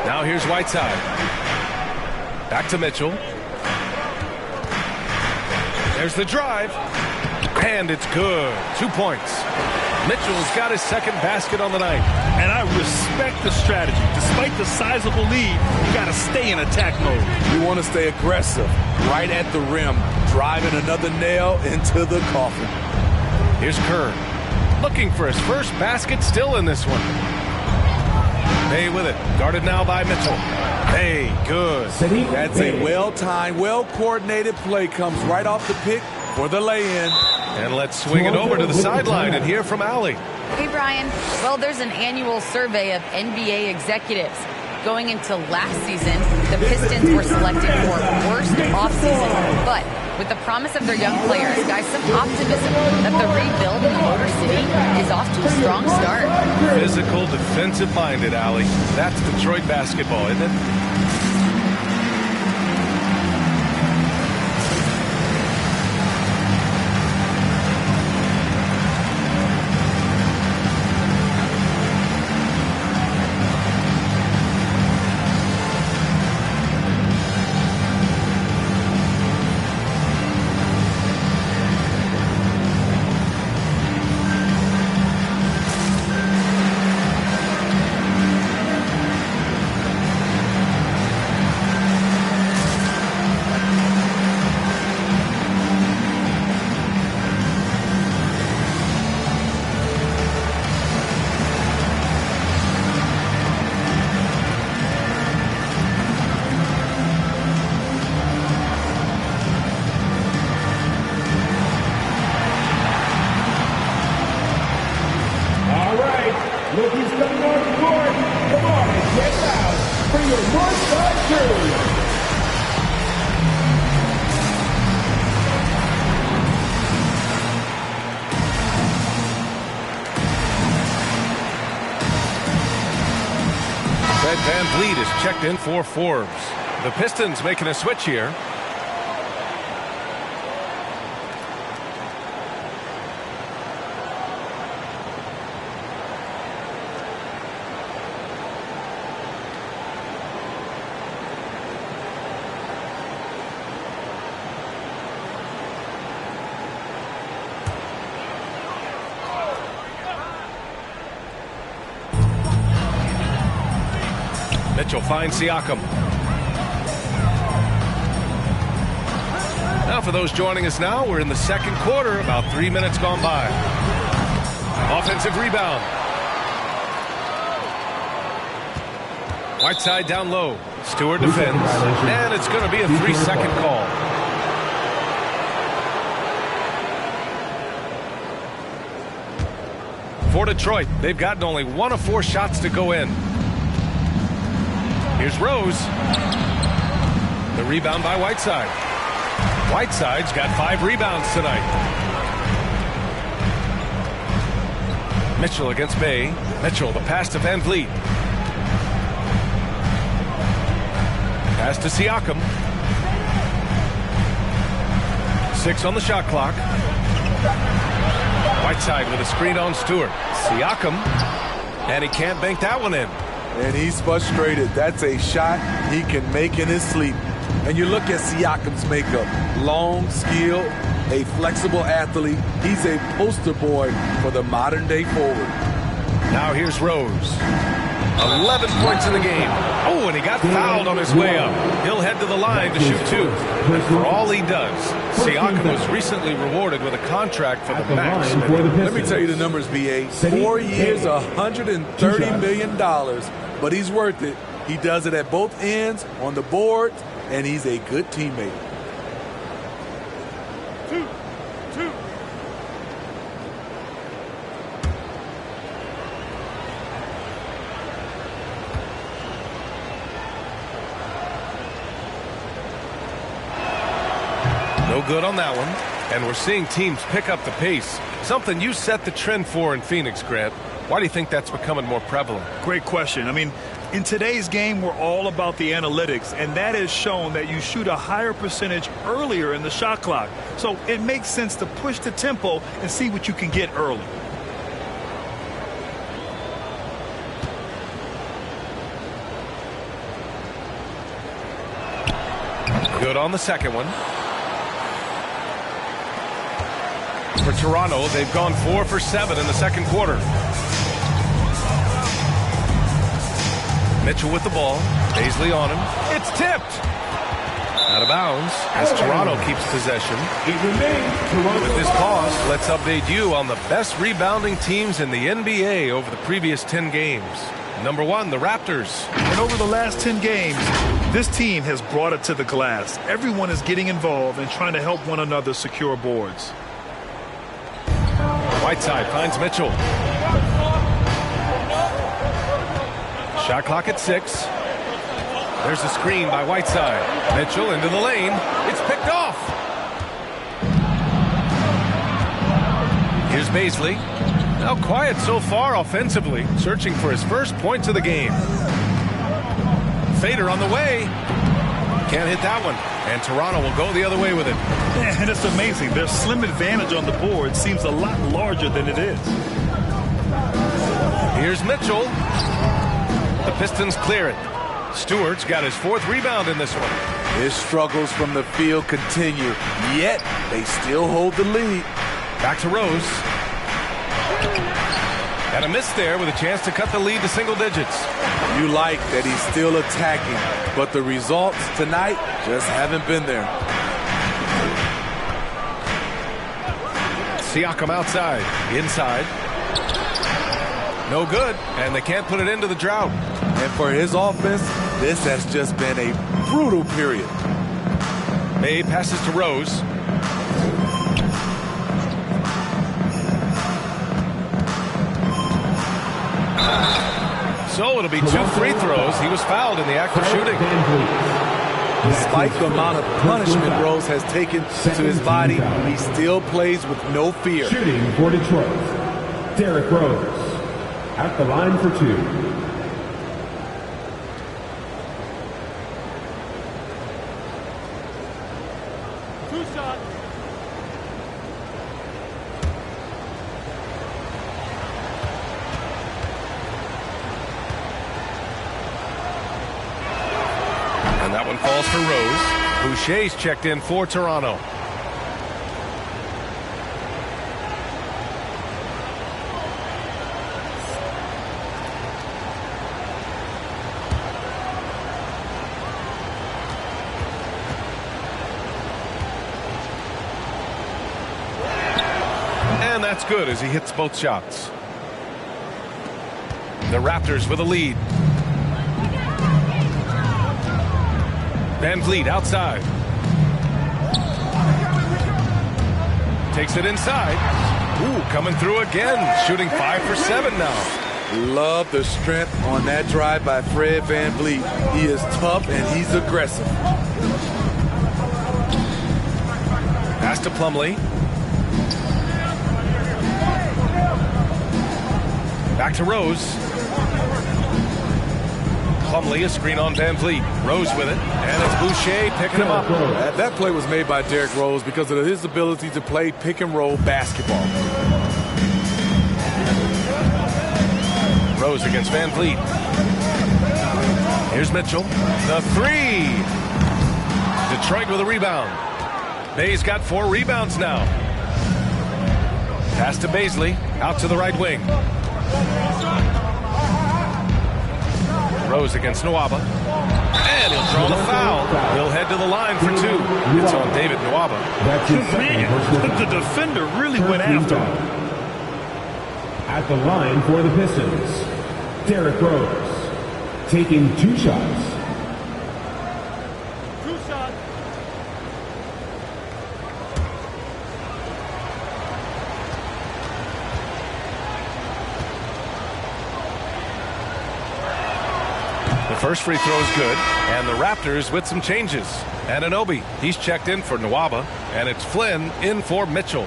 Now here's Whiteside. Back to Mitchell. There's the drive. And it's good. 2 points. Mitchell's got his second basket on the night. And I respect the strategy. Despite the sizable lead, you got to stay in attack mode. You want to stay aggressive, right at the rim, driving another nail into the coffin. Here's Kerr, looking for his first basket, still in this one. Bay with it, guarded now by Mitchell. Bay, good. That's a well-timed, well-coordinated play, comes right off the pick for the lay-in. And let's swing it over to the sideline and hear from Allie. Hey, Brian. Well, there's an annual survey of NBA executives. Going into last season, the Pistons were selected for worst offseason. But with the promise of their young players, guys, some optimism that the rebuild in the Motor City is off to a strong start. Physical, defensive-minded, Allie. That's Detroit basketball, isn't it? Van Vliet is checked in for Forbes. The Pistons making a switch here. Mitchell finds Siakam. Now for those joining us now, we're in the second quarter, about 3 minutes gone by. Offensive rebound. Whiteside down low. Stewart defends. And it's going to be a 3-second call. For Detroit, they've gotten only 1 of 4 shots to go in. Here's Rose. The rebound by Whiteside. Whiteside's got 5 rebounds tonight. Mitchell against Bay. Mitchell, the pass to Van Vliet. Pass to Siakam. 6 on the shot clock. Whiteside with a screen on Stewart. Siakam. And he can't bank that one in. And he's frustrated. That's a shot he can make in his sleep. And you look at Siakam's makeup. Long, skilled, a flexible athlete. He's a poster boy for the modern-day forward. Now here's Rose. 11 points in the game. Oh, and he got fouled on his way up. He'll head to the line to shoot 2. But for all he does, Siakam was recently rewarded with a contract for the max. Let me tell you the numbers, B.A. 4 years, $130 million. But he's worth it. He does it at both ends, on the board, and he's a good teammate. 2. No good on that one. And we're seeing teams pick up the pace. Something you set the trend for in Phoenix, Grant. Why do you think that's becoming more prevalent? Great question. I mean, in today's game, we're all about the analytics, and that has shown that you shoot a higher percentage earlier in the shot clock. So it makes sense to push the tempo and see what you can get early. Good on the second one. For Toronto, they've gone 4 for 7 in the second quarter. Mitchell with the ball. Paisley on him. It's tipped. Out of bounds as Toronto keeps possession. With this pause, let's update you on the best rebounding teams in the NBA over the previous 10 games. Number 1, the Raptors. And over the last 10 games, this team has brought it to the glass. Everyone is getting involved and trying to help one another secure boards. Whiteside finds Mitchell. Shot clock at 6. There's a screen by Whiteside. Mitchell into the lane. It's picked off. Here's Paisley. Now quiet so far offensively, searching for his first points of the game. Fader on the way. Can't hit that one. And Toronto will go the other way with it. Yeah, and it's amazing. Their slim advantage on the board seems a lot larger than it is. Here's Mitchell. The Pistons clear it. Stewart's got his 4th rebound in this one. His struggles from the field continue, yet they still hold the lead. Back to Rose. And a miss there with a chance to cut the lead to single digits. You like that he's still attacking, but the results tonight just haven't been there. Siakam outside. Inside. No good, and they can't put it into the drought. And for his offense, this has just been a brutal period. May passes to Rose. So it'll be 2 free throws. He was fouled in the act of shooting. Despite the amount of punishment Rose has taken to his body, he still plays with no fear. Shooting for Detroit, Derrick Rose at the line for 2. And that one falls for Rose. Boucher's checked in for Toronto. And that's good as he hits both shots. The Raptors with a lead. Van Vliet outside. Takes it inside. Ooh, coming through again. Shooting 5 for 7 now. Love the strength on that drive by Fred Van Vliet. He is tough and he's aggressive. Pass to Plumlee. Back to Rose. Plumlee, a screen on Van Vliet. Rose with it, and it's Boucher picking him up. That play was made by Derrick Rose because of his ability to play pick-and-roll basketball. Rose against Van Vliet. Here's Mitchell. The 3. Detroit with a rebound. Bay's got 4 rebounds now. Pass to Paisley, out to the right wing. Rose against Nwaba. And he'll draw the foul. He'll head to the line for 2. It's on David Nwaba. The defender really went after him. At the line for the Pistons, Derrick Rose, taking 2 shots. First free throw is good, and the Raptors with some changes. Anunoby, he's checked in for Nwaba. And it's Flynn in for Mitchell.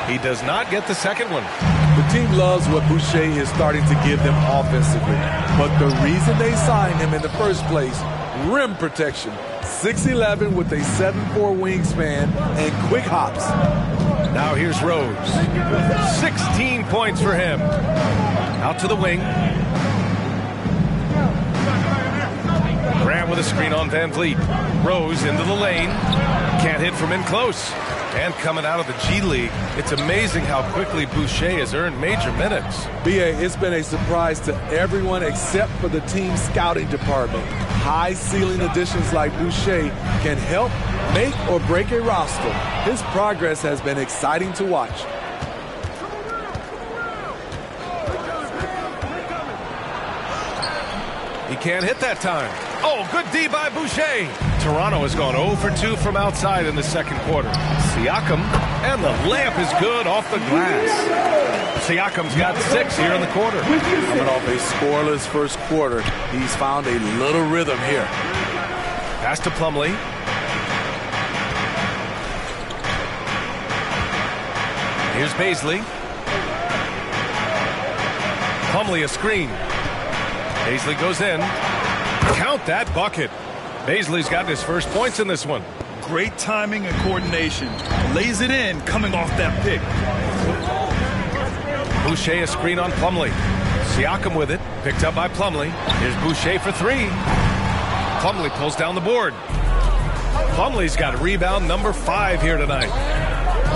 He does not get the second one. The team loves what Boucher is starting to give them offensively. But the reason they signed him in the first place, rim protection. 6'11" with a 7'4" wingspan and quick hops. Now here's Rose. 16 points for him. Out to the wing. Grant with a screen on Van Vliet. Rose into the lane. Can't hit from in close. And coming out of the G League, it's amazing how quickly Boucher has earned major minutes. B.A., it's been a surprise to everyone except for the team scouting department. High ceiling additions like Boucher can help make or break a roster. His progress has been exciting to watch. He can't hit that time. Oh, good D by Boucher. Toronto has gone 0 for 2 from outside in the second quarter. Siakam, and the layup is good off the glass. Siakam's got 6 here in the quarter. Coming off a scoreless first quarter, he's found a little rhythm here. Pass to Plumlee. Here's Bazley. Plumlee a screen. Bazley goes in. Count that bucket. Bazley's gotten his first points in this one. Great timing and coordination. Lays it in coming off that pick. Boucher a screen on Plumlee. Siakam with it. Picked up by Plumlee. Here's Boucher for 3. Plumlee pulls down the board. Plumlee's got rebound number 5 here tonight.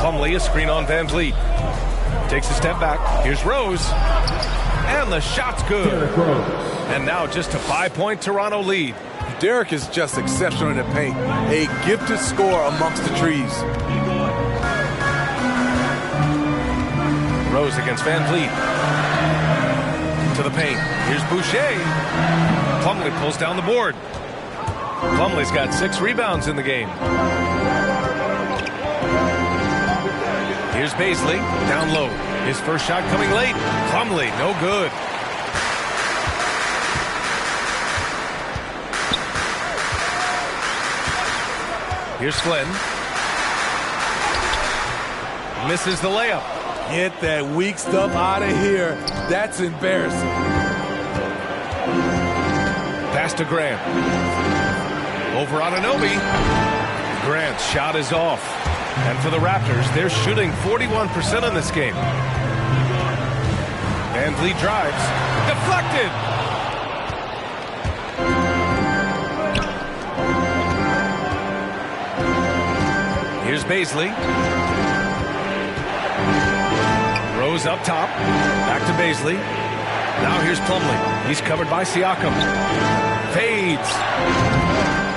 Plumlee a screen on Van Vliet. Takes a step back. Here's Rose. And the shot's good. And now just a 5-point Toronto lead. Derek is just exceptional in the paint. A gifted scorer amongst the trees. Rose against Van Vliet. To the paint. Here's Boucher. Plumlee pulls down the board. Plumlee's got 6 rebounds in the game. Here's Bazley. Down low. His first shot coming late. Plumlee, no good. Here's Flynn. Misses the layup. Get that weak stuff out of here. That's embarrassing. Pass to Grant. Over on Anunoby. Grant's shot is off. And for the Raptors, they're shooting 41% in this game. Van Vliet drives. Deflected. Here's Bazley. Rose up top. Back to Bazley. Now here's Plumlee. He's covered by Siakam. Fades.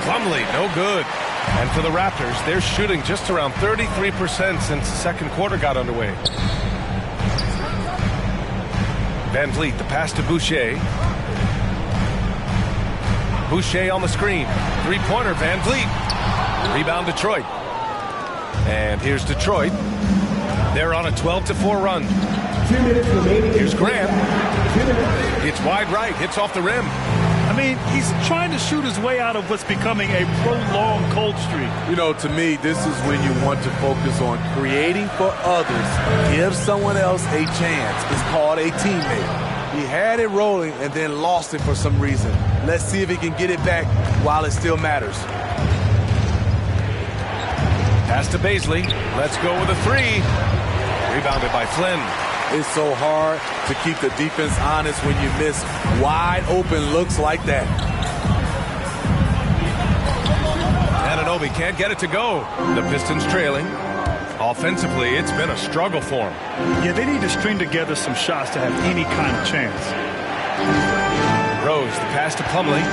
Plumlee, no good. And for the Raptors, they're shooting just around 33% since the second quarter got underway. Van Vliet, the pass to Boucher. Boucher on the screen. Three-pointer, Van Vliet. Rebound, Detroit. And here's Detroit. They're on a 12-4 run. Here's Grant. It's wide right, hits off the rim. I mean, he's trying to shoot his way out of what's becoming a prolonged cold streak. You know, to me, this is when you want to focus on creating for others. Give someone else a chance. It's called a teammate. He had it rolling and then lost it for some reason. Let's see if he can get it back while it still matters. Pass to Bazley. Let's go with a 3. Rebounded by Flynn. It's so hard to keep the defense honest when you miss wide open looks like that. Anunoby can't get it to go. The Pistons trailing. Offensively, it's been a struggle for him. Yeah, they need to string together some shots to have any kind of chance. Rose, the pass to Plumlee.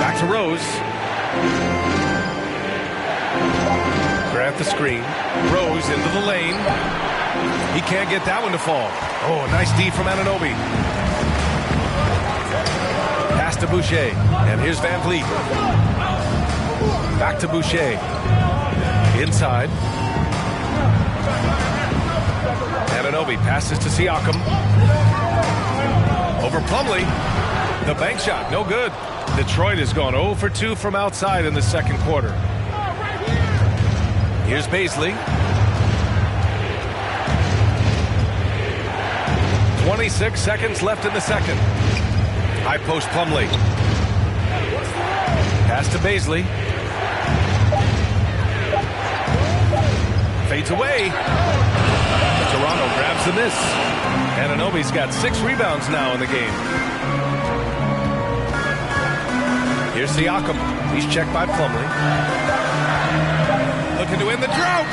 Back to Rose. Grant the screen. Rose into the lane. He can't get that one to fall. Oh, nice D from Anunoby. Pass to Boucher. And here's Van Vliet. Back to Boucher. Inside. Anunoby passes to Siakam. Over Plumlee. The bank shot, no good. Detroit has gone 0 for 2 from outside in the second quarter. Here's Bazley. 26 seconds left in the second. High post Plumlee. Pass to Bazley. Fades away. Toronto grabs the miss. Anunoby's got 6 rebounds now in the game. Here's Siakam. He's checked by Plumlee. Looking to end the drought.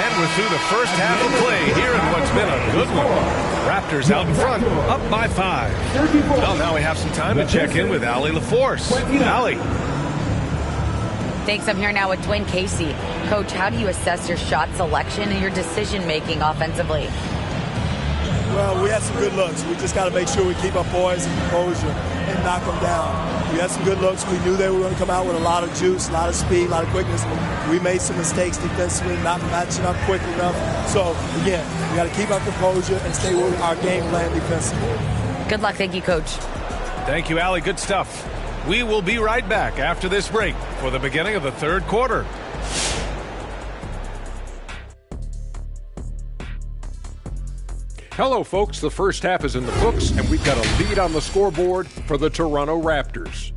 And we're through the first half of play here in what's been a good one. Raptors out in front, up by 5. Well, now we have some time to check in with Allie LaForce. Allie. Thanks. I'm here now with Dwayne Casey. Coach, how do you assess your shot selection and your decision-making offensively? Well, we had some good looks. We just got to make sure we keep our poise and composure and knock them down. We had some good looks. We knew they were going to come out with a lot of juice, a lot of speed, a lot of quickness. We made some mistakes defensively, not matching up quick enough. So, again, we got to keep our composure and stay with our game plan defensively. Good luck. Thank you, Coach. Thank you, Allie. Good stuff. We will be right back after this break for the beginning of the third quarter. Hello, folks. The first half is in the books, and we've got a lead on the scoreboard for the Toronto Raptors.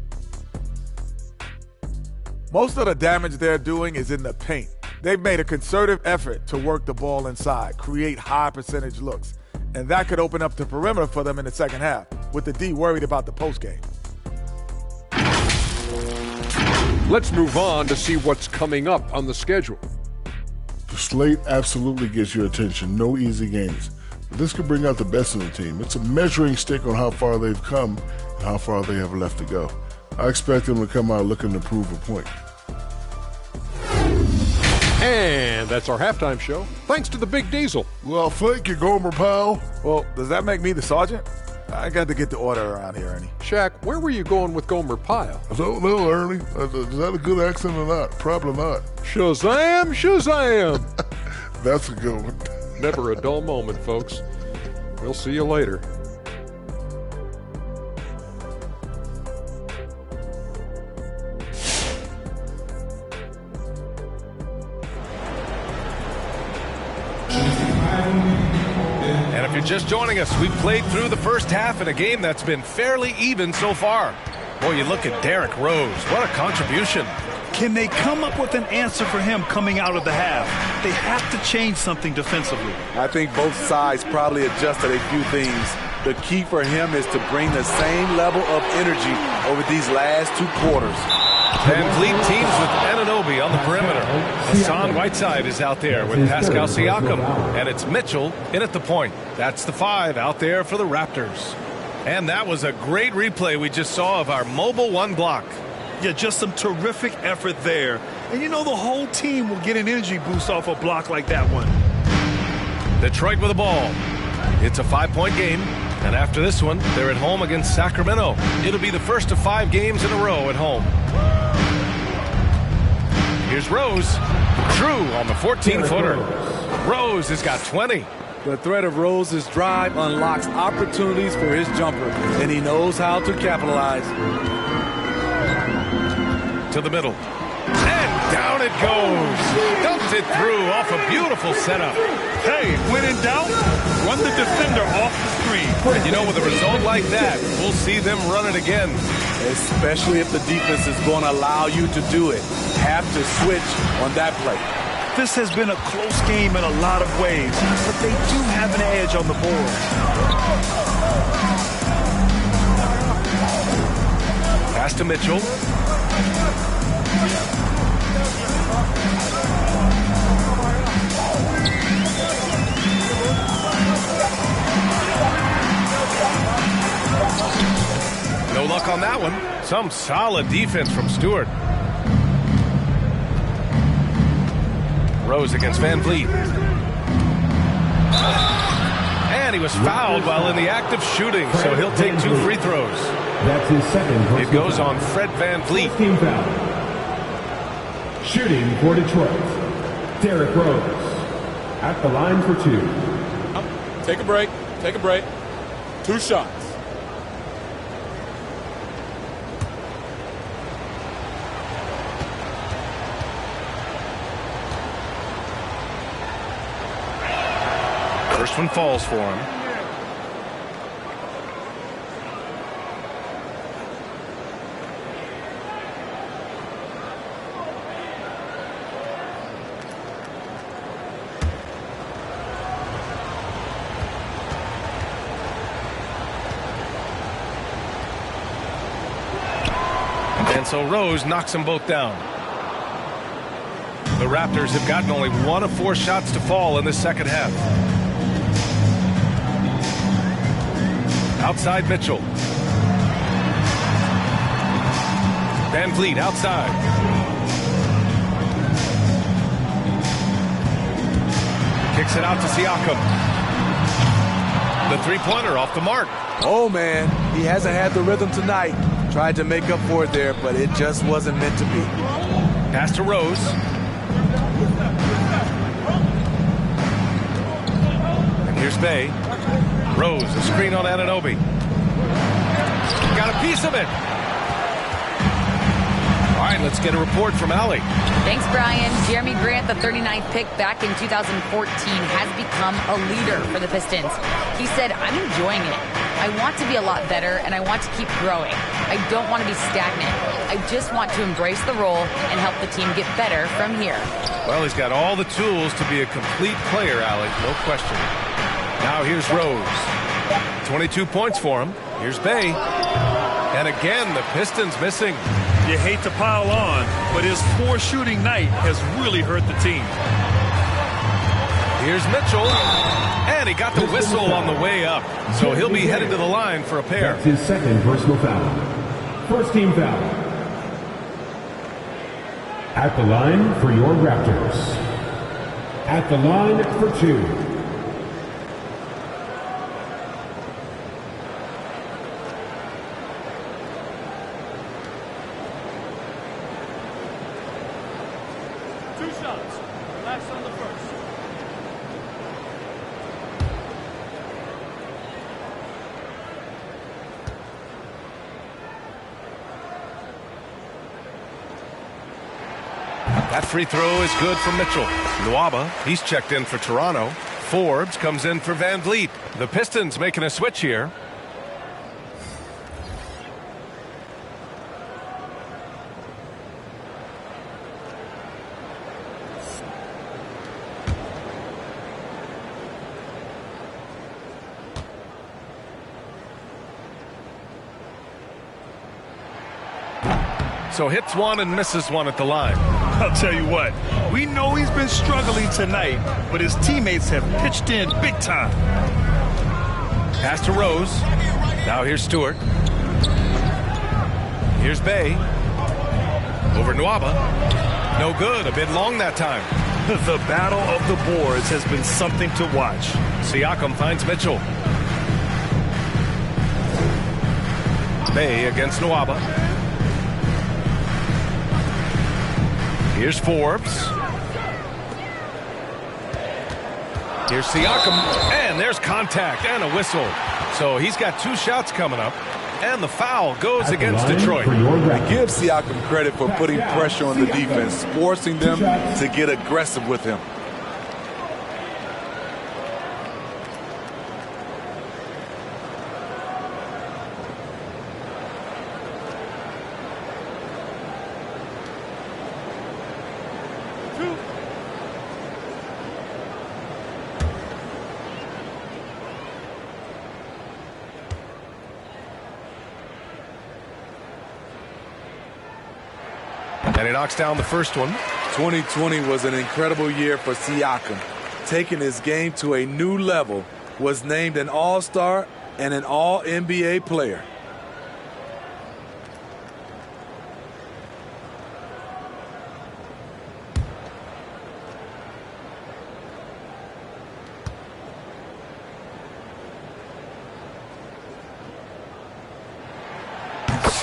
Most of the damage they're doing is in the paint. They've made a concerted effort to work the ball inside, create high percentage looks, and that could open up the perimeter for them in the second half, with the D worried about the postgame. Let's move on to see what's coming up on the schedule. The slate absolutely gets your attention. No easy games. But this could bring out the best in the team. It's a measuring stick on how far they've come and how far they have left to go. I expect them to come out looking to prove a point. And that's our halftime show. Thanks to the Big Diesel. Well, thank you, Gomer Powell. Well, does that make me the sergeant? I got to get the order around here, Ernie. Shaq, where were you going with Gomer Pyle? I don't know, Ernie. Is that a good accent or not? Probably not. Shazam, Shazam. That's a good one. Never a dull moment, folks. We'll see you later. And if you're just joining us, we've played through the first half in a game that's been fairly even so far. Boy, you look at Derrick Rose. What a contribution. Can they come up with an answer for him coming out of the half? They have to change something defensively. I think both sides probably adjusted a few things. The key for him is to bring the same level of energy over these last 2 quarters. Van Vliet teams with Anunoby on the perimeter. Hassan Whiteside is out there with Pascal Siakam. And it's Mitchell in at the point. That's the 5 out there for the Raptors. And that was a great replay we just saw of our mobile 1 block. Yeah, just some terrific effort there. And you know the whole team will get an energy boost off a block like that one. Detroit with the ball. It's a 5-point game. And after this one, they're at home against Sacramento. It'll be the first of 5 games in a row at home. Here's Rose. Drew on the 14-footer. Rose has got 20. The threat of Rose's drive unlocks opportunities for his jumper, and he knows how to capitalize. To the middle. And down it goes. Dumped it through off a beautiful setup. Hey, when in doubt, run the defender off the screen. And you know, with a result like that, we'll see them run it again. Especially if the defense is going to allow you to do it. Have to switch on that play. This has been a close game in a lot of ways, but they do have an edge on the board. Pass to Mitchell. No luck on that one. Some solid defense from Stewart. Rose against Van Vliet. And he was fouled while in the act of shooting, so he'll take 2 free throws. That's his second personal It goes foul. on Fred VanVleet. Team foul. Shooting for Detroit, Derrick Rose. At the line for 2. Take a break. Take a break. 2 shots. First one falls for him. And so Rose knocks them both down. The Raptors have gotten only 1 of 4 shots to fall in the second half. Outside Mitchell. VanVleet outside. Kicks it out to Siakam. The three-pointer off the mark. Oh, man. He hasn't had the rhythm tonight. Tried to make up for it there, but it just wasn't meant to be. Pass to Rose. And here's Bay. Rose, a screen on Anunoby. Got a piece of it. All right, let's get a report from Allie. Thanks, Brian. Jeremy Grant, the 39th pick back in 2014, has become a leader for the Pistons. He said, "I'm enjoying it. I want to be a lot better, and I want to keep growing. I don't want to be stagnant. I just want to embrace the role and help the team get better from here." Well, he's got all the tools to be a complete player, Allie, no question. Now here's Rose. 22 points for him. Here's Bay. And again, the Pistons missing. You hate to pile on, but his poor shooting night has really hurt the team. Here's Mitchell. And he got the whistle on the way up. So he'll be headed to the line for a pair. That's his second personal foul. First team foul. At the line for your Raptors. At the line for 2. That free throw is good for Mitchell. Nwaba, he's checked in for Toronto. Forbes comes in for VanVleet. The Pistons making a switch here. So hits one and misses one at the line. I'll tell you what, we know he's been struggling tonight, but his teammates have pitched in big time. Pass to Rose. Now here's Stewart. Here's Bay. Over Nwaba. No good. A bit long that time. The battle of the boards has been something to watch. Siakam finds Mitchell. Bay against Nwaba. Here's Forbes. Here's Siakam. And there's contact and a whistle. So he's got 2 shots coming up. And the foul goes against Detroit. I give Siakam credit for putting pressure on the defense, forcing them to get aggressive with him. And he knocks down the first one. 2020 was an incredible year for Siakam. Taking his game to a new level, was named an All-Star and an All-NBA player.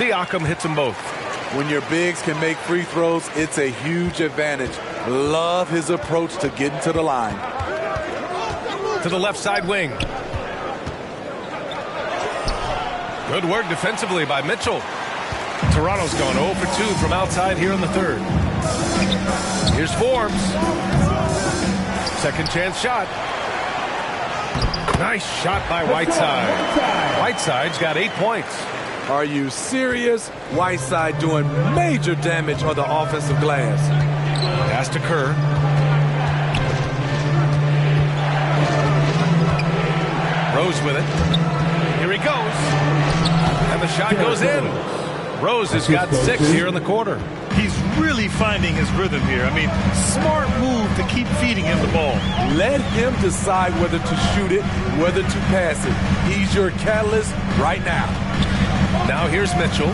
Siakam hits them both. When your bigs can make free throws, it's a huge advantage. Love his approach to getting to the line. To the left side wing. Good work defensively by Mitchell. Toronto's gone 0 for 2 from outside here in the third. Here's Forbes. Second chance shot. Nice shot by Whiteside. Whiteside's got 8 points. Are you serious? Whiteside doing major damage on the offensive glass. Pass to Kerr. Rose with it. Here he goes. And the shot goes in. Rose has got 6 here in the quarter. He's really finding his rhythm here. I mean, smart move to keep feeding him the ball. Let him decide whether to shoot it, whether to pass it. He's your catalyst right now. Now here's Mitchell.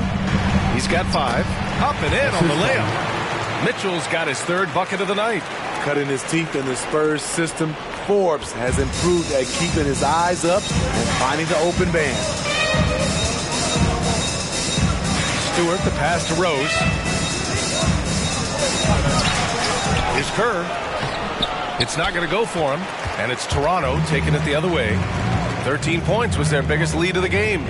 He's got 5. Up and in on the layup. Mitchell's got his 3rd bucket of the night. Cutting his teeth in the Spurs system, Forbes has improved at keeping his eyes up and finding the open man. Stewart, the pass to Rose. Here's Kerr. It's not going to go for him, and it's Toronto taking it the other way. 13 points was their biggest lead of the game.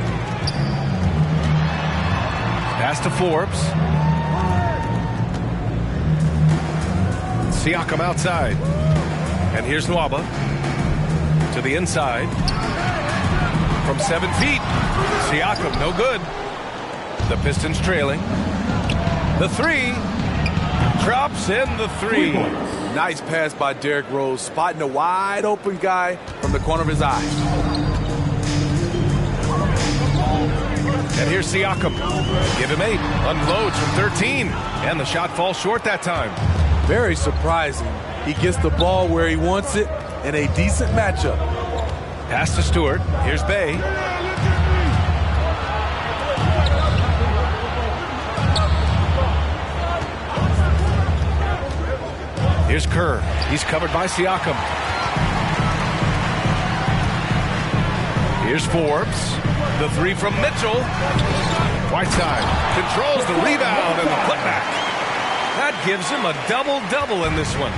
Pass to Forbes. Siakam outside. And here's Nwaba. To the inside. From 7 feet. Siakam, no good. The Pistons trailing. The 3. Drops in the 3. Nice pass by Derrick Rose, spotting a wide open guy from the corner of his eye. And here's Siakam. Give him 8. Unloads from 13. And the shot falls short that time. Very surprising. He gets the ball where he wants it in a decent matchup. Pass to Stewart. Here's Bay. Here's Kerr. He's covered by Siakam. Here's Forbes. The 3 from Mitchell. Whiteside controls the rebound and the putback. That gives him a double-double in this one.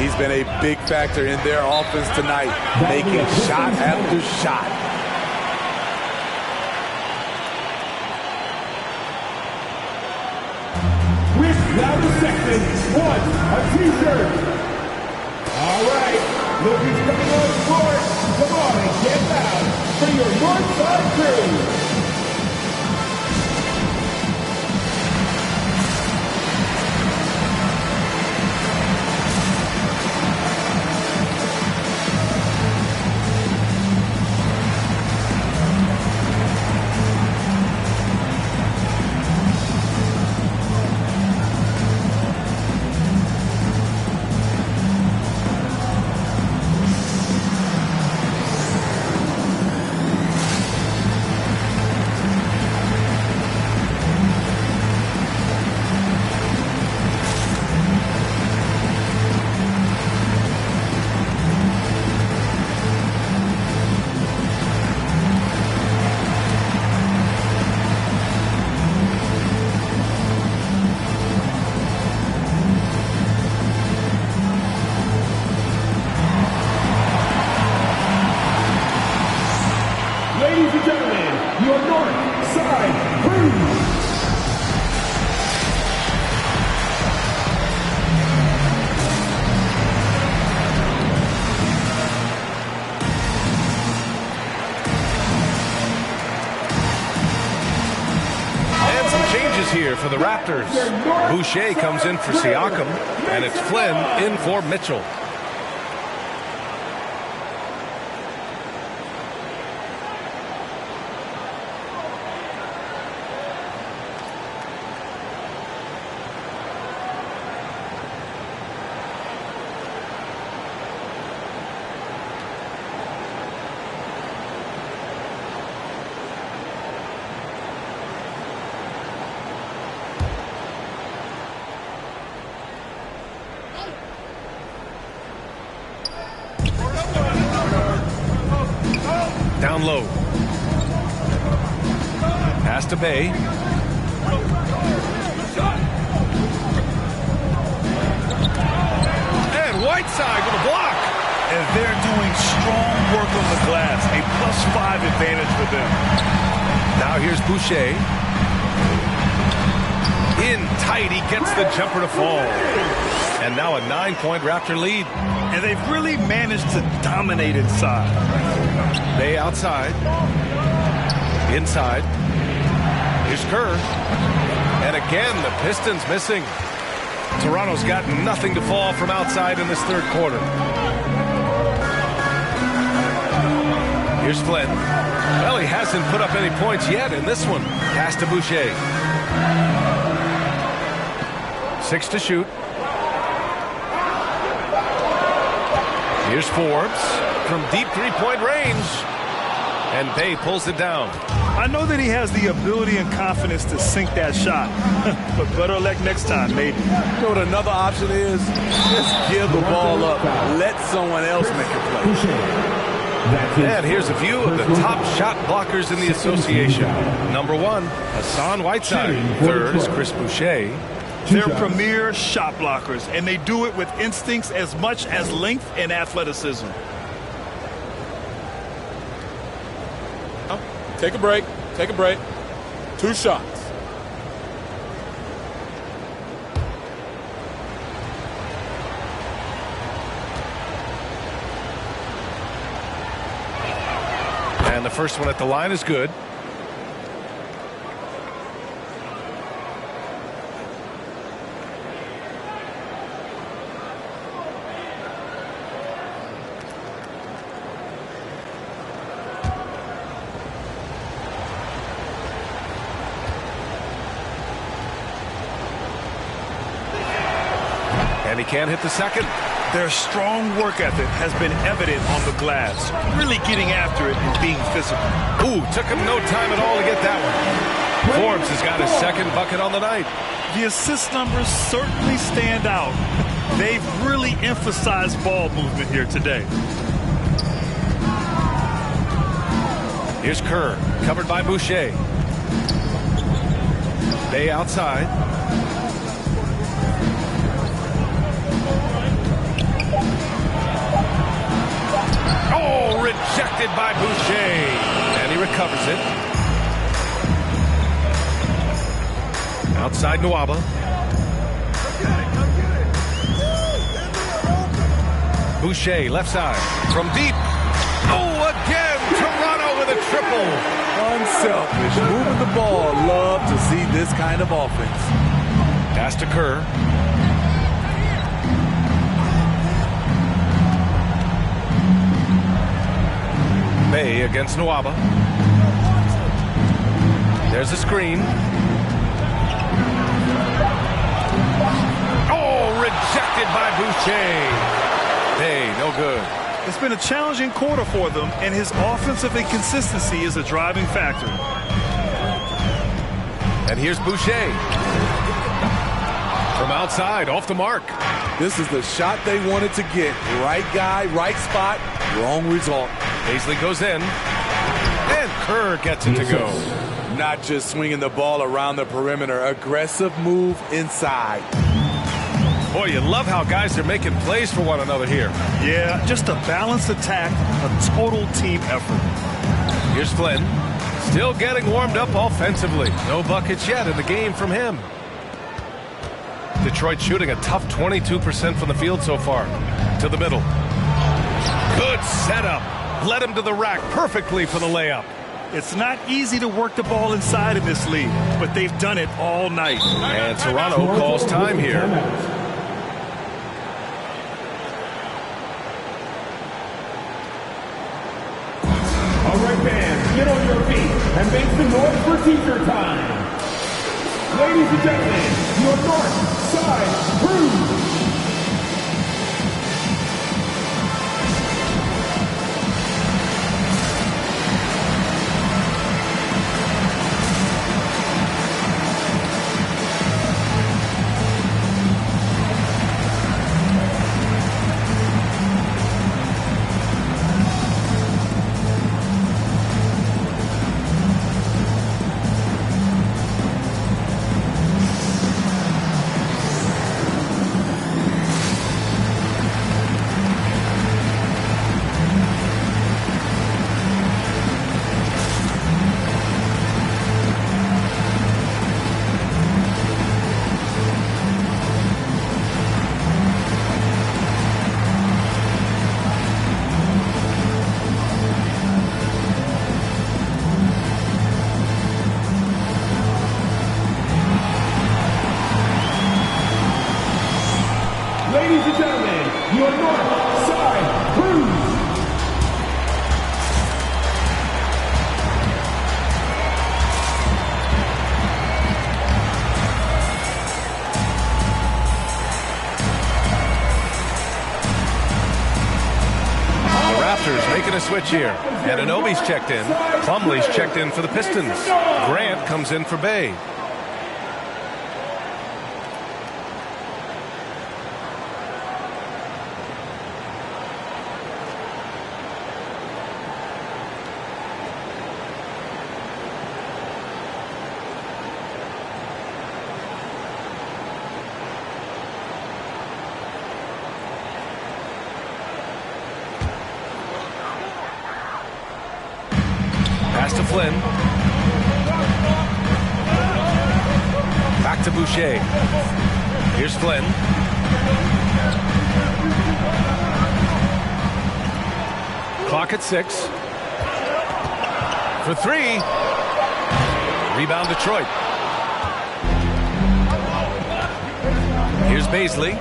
He's been a big factor in their offense tonight, making shot after shot. With Louder Section wants a t-shirt. All right, look who's coming on the court. Come on and get loud for your Northside crew. Ladies and gentlemen, your North Side Crew. And some changes here for the Raptors. Boucher comes in for Siakam, and it's Flynn in for Mitchell. Down low. Pass to Bay. outside with a block. And they're doing strong work on the glass. A +5 advantage for them. Now here's Boucher. In tight, he gets the jumper to fall. And now a 9-point Raptor lead. And they've really managed to dominate inside. Bay outside. Inside. Here's Kerr. And again, the Pistons missing. Toronto's got nothing to fall from outside in this third quarter. Here's Flynn. Well, he hasn't put up any points yet in this one. Pass to Boucher. 6 to shoot. Here's Forbes from deep three-point range. And Bay pulls it down. I know that he has the ability and confidence to sink that shot. But better luck next time, maybe. You know what another option is? Just give the ball up. Let someone else make a play. And here's a view of the top shot blockers in the association. Number 1, Hassan Whiteside. Third is Chris Boucher. They're premier shot blockers, and they do it with instincts as much as length and athleticism. Take a break. Take a break. 2 shots. And the first one at the line is good. And he can't hit the second. Their strong work ethic has been evident on the glass, really getting after it and being physical. Ooh, took him no time at all to get that one. Forbes has got his second bucket on the night. The assist numbers certainly stand out. They've really emphasized ball movement here today. Here's Kerr, covered by Boucher. Bay outside. Oh, rejected by Boucher. And he recovers it. Outside Nwaba. Boucher, left side. From deep. Oh, again, Toronto with a triple. Unselfish. Moving the ball. Love to see this kind of offense. Pass to Kerr. Bay against Nwaba. There's a screen. Oh, rejected by Boucher. Bay, no good. It's been a challenging quarter for them, and his offensive inconsistency is a driving factor. And here's Boucher. From outside, off the mark. This is the shot they wanted to get. Right guy, right spot, wrong result. Paisley goes in, and Kerr gets it to go. Not just swinging the ball around the perimeter. Aggressive move inside. Boy, you love how guys are making plays for one another here. Yeah, just a balanced attack, a total team effort. Here's Flynn. Still getting warmed up offensively. No buckets yet in the game from him. Detroit shooting a tough 22% from the field so far. To the middle. Good setup. Led him to the rack perfectly for the layup. It's not easy to work the ball inside in this league, but they've done it all night. And Toronto calls time here. All right, fans, get on your feet and make some noise for teacher time. Ladies and gentlemen, your North Side Crew. your north side crew. Raptors making a switch here. And Anunoby's checked in. Plumlee's checked in for the Pistons. Grant comes in for Bay. Pass to Flynn. Back to Boucher. Here's Flynn. Clock at 6. For 3. Rebound Detroit. Here's Baisley.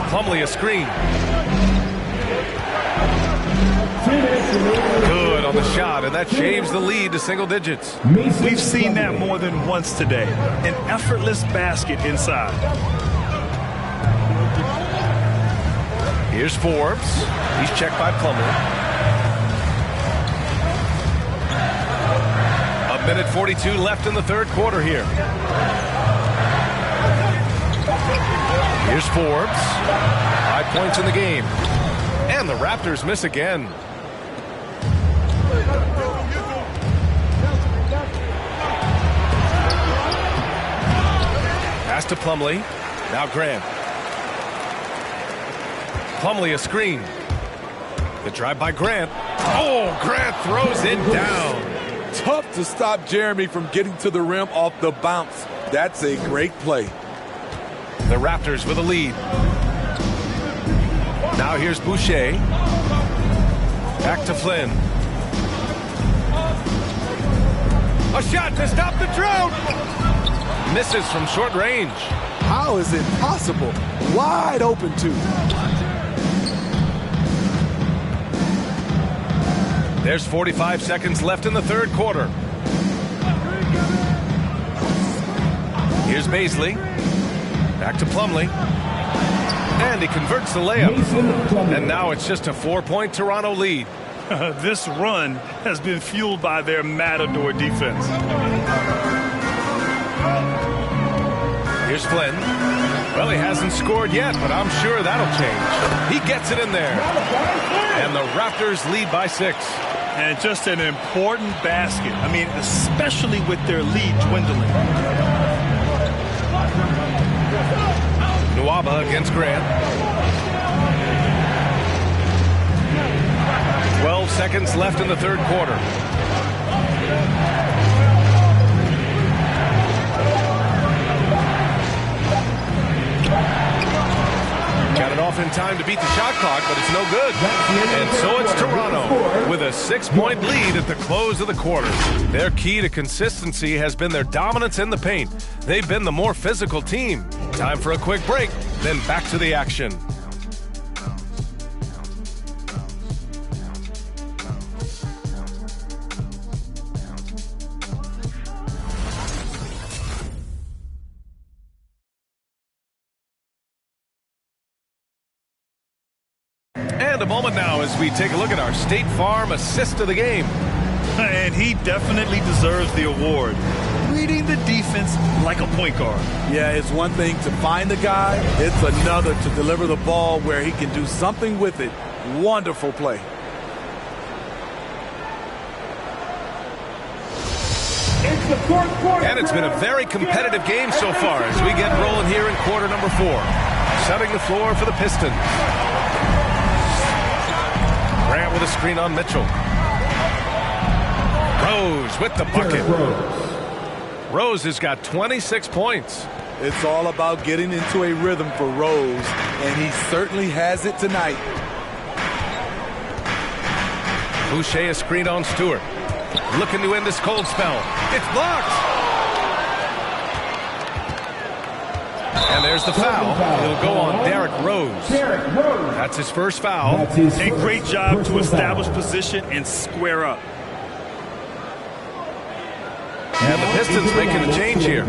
Plumlee a screen. Good on the shot, and that shaves the lead to single digits. We've seen that more than once today. An effortless basket inside. Here's Forbes. He's checked by Plumlee. 1:42 left in the third quarter here. Here's Forbes. 5 points in the game. And the Raptors miss again. Pass to Plumlee. Now Grant. Plumlee a screen. The drive by Grant. Oh, Grant throws it down. Tough to stop Jeremy from getting to the rim off the bounce. That's a great play. The Raptors with a lead. Now here's Boucher. Back to Flynn. A shot to stop the drought. Misses from short range. How is it possible? Wide open too. There's 45 seconds left in the third quarter. Here's Baisley. Back to Plumlee. And he converts the layup. And now it's just a 4-point Toronto lead. This run has been fueled by their Matador defense. Here's Flynn. Well, he hasn't scored yet, but I'm sure that'll change. He gets it in there. And the Raptors lead by 6. And just an important basket. I mean, especially with their lead dwindling. Nwaba against Grant. 12 seconds left in the third quarter. Got it off in time to beat the shot clock, but it's no good. And so it's Toronto with a 6-point lead at the close of the quarter. Their key to consistency has been their dominance in the paint. They've been the more physical team. Time for a quick break, then back to the action. And a moment now as we take a look at our State Farm assist of the game. And he definitely deserves the award. Reading the defense like a point guard. Yeah, it's one thing to find the guy. It's another to deliver the ball where he can do something with it. Wonderful play. And it's been a very competitive game so far as we get rolling here in quarter number 4. Setting the floor for the Pistons. Grant with a screen on Mitchell. Rose with the bucket. Rose has got 26 points. It's all about getting into a rhythm for Rose, and he certainly has it tonight. Boucher a screen on Stewart. Looking to end this cold spell. It's blocked. And there's the foul. It'll go on Derrick Rose. That's his first foul. A great job to establish position and square up. And the Pistons making a change here.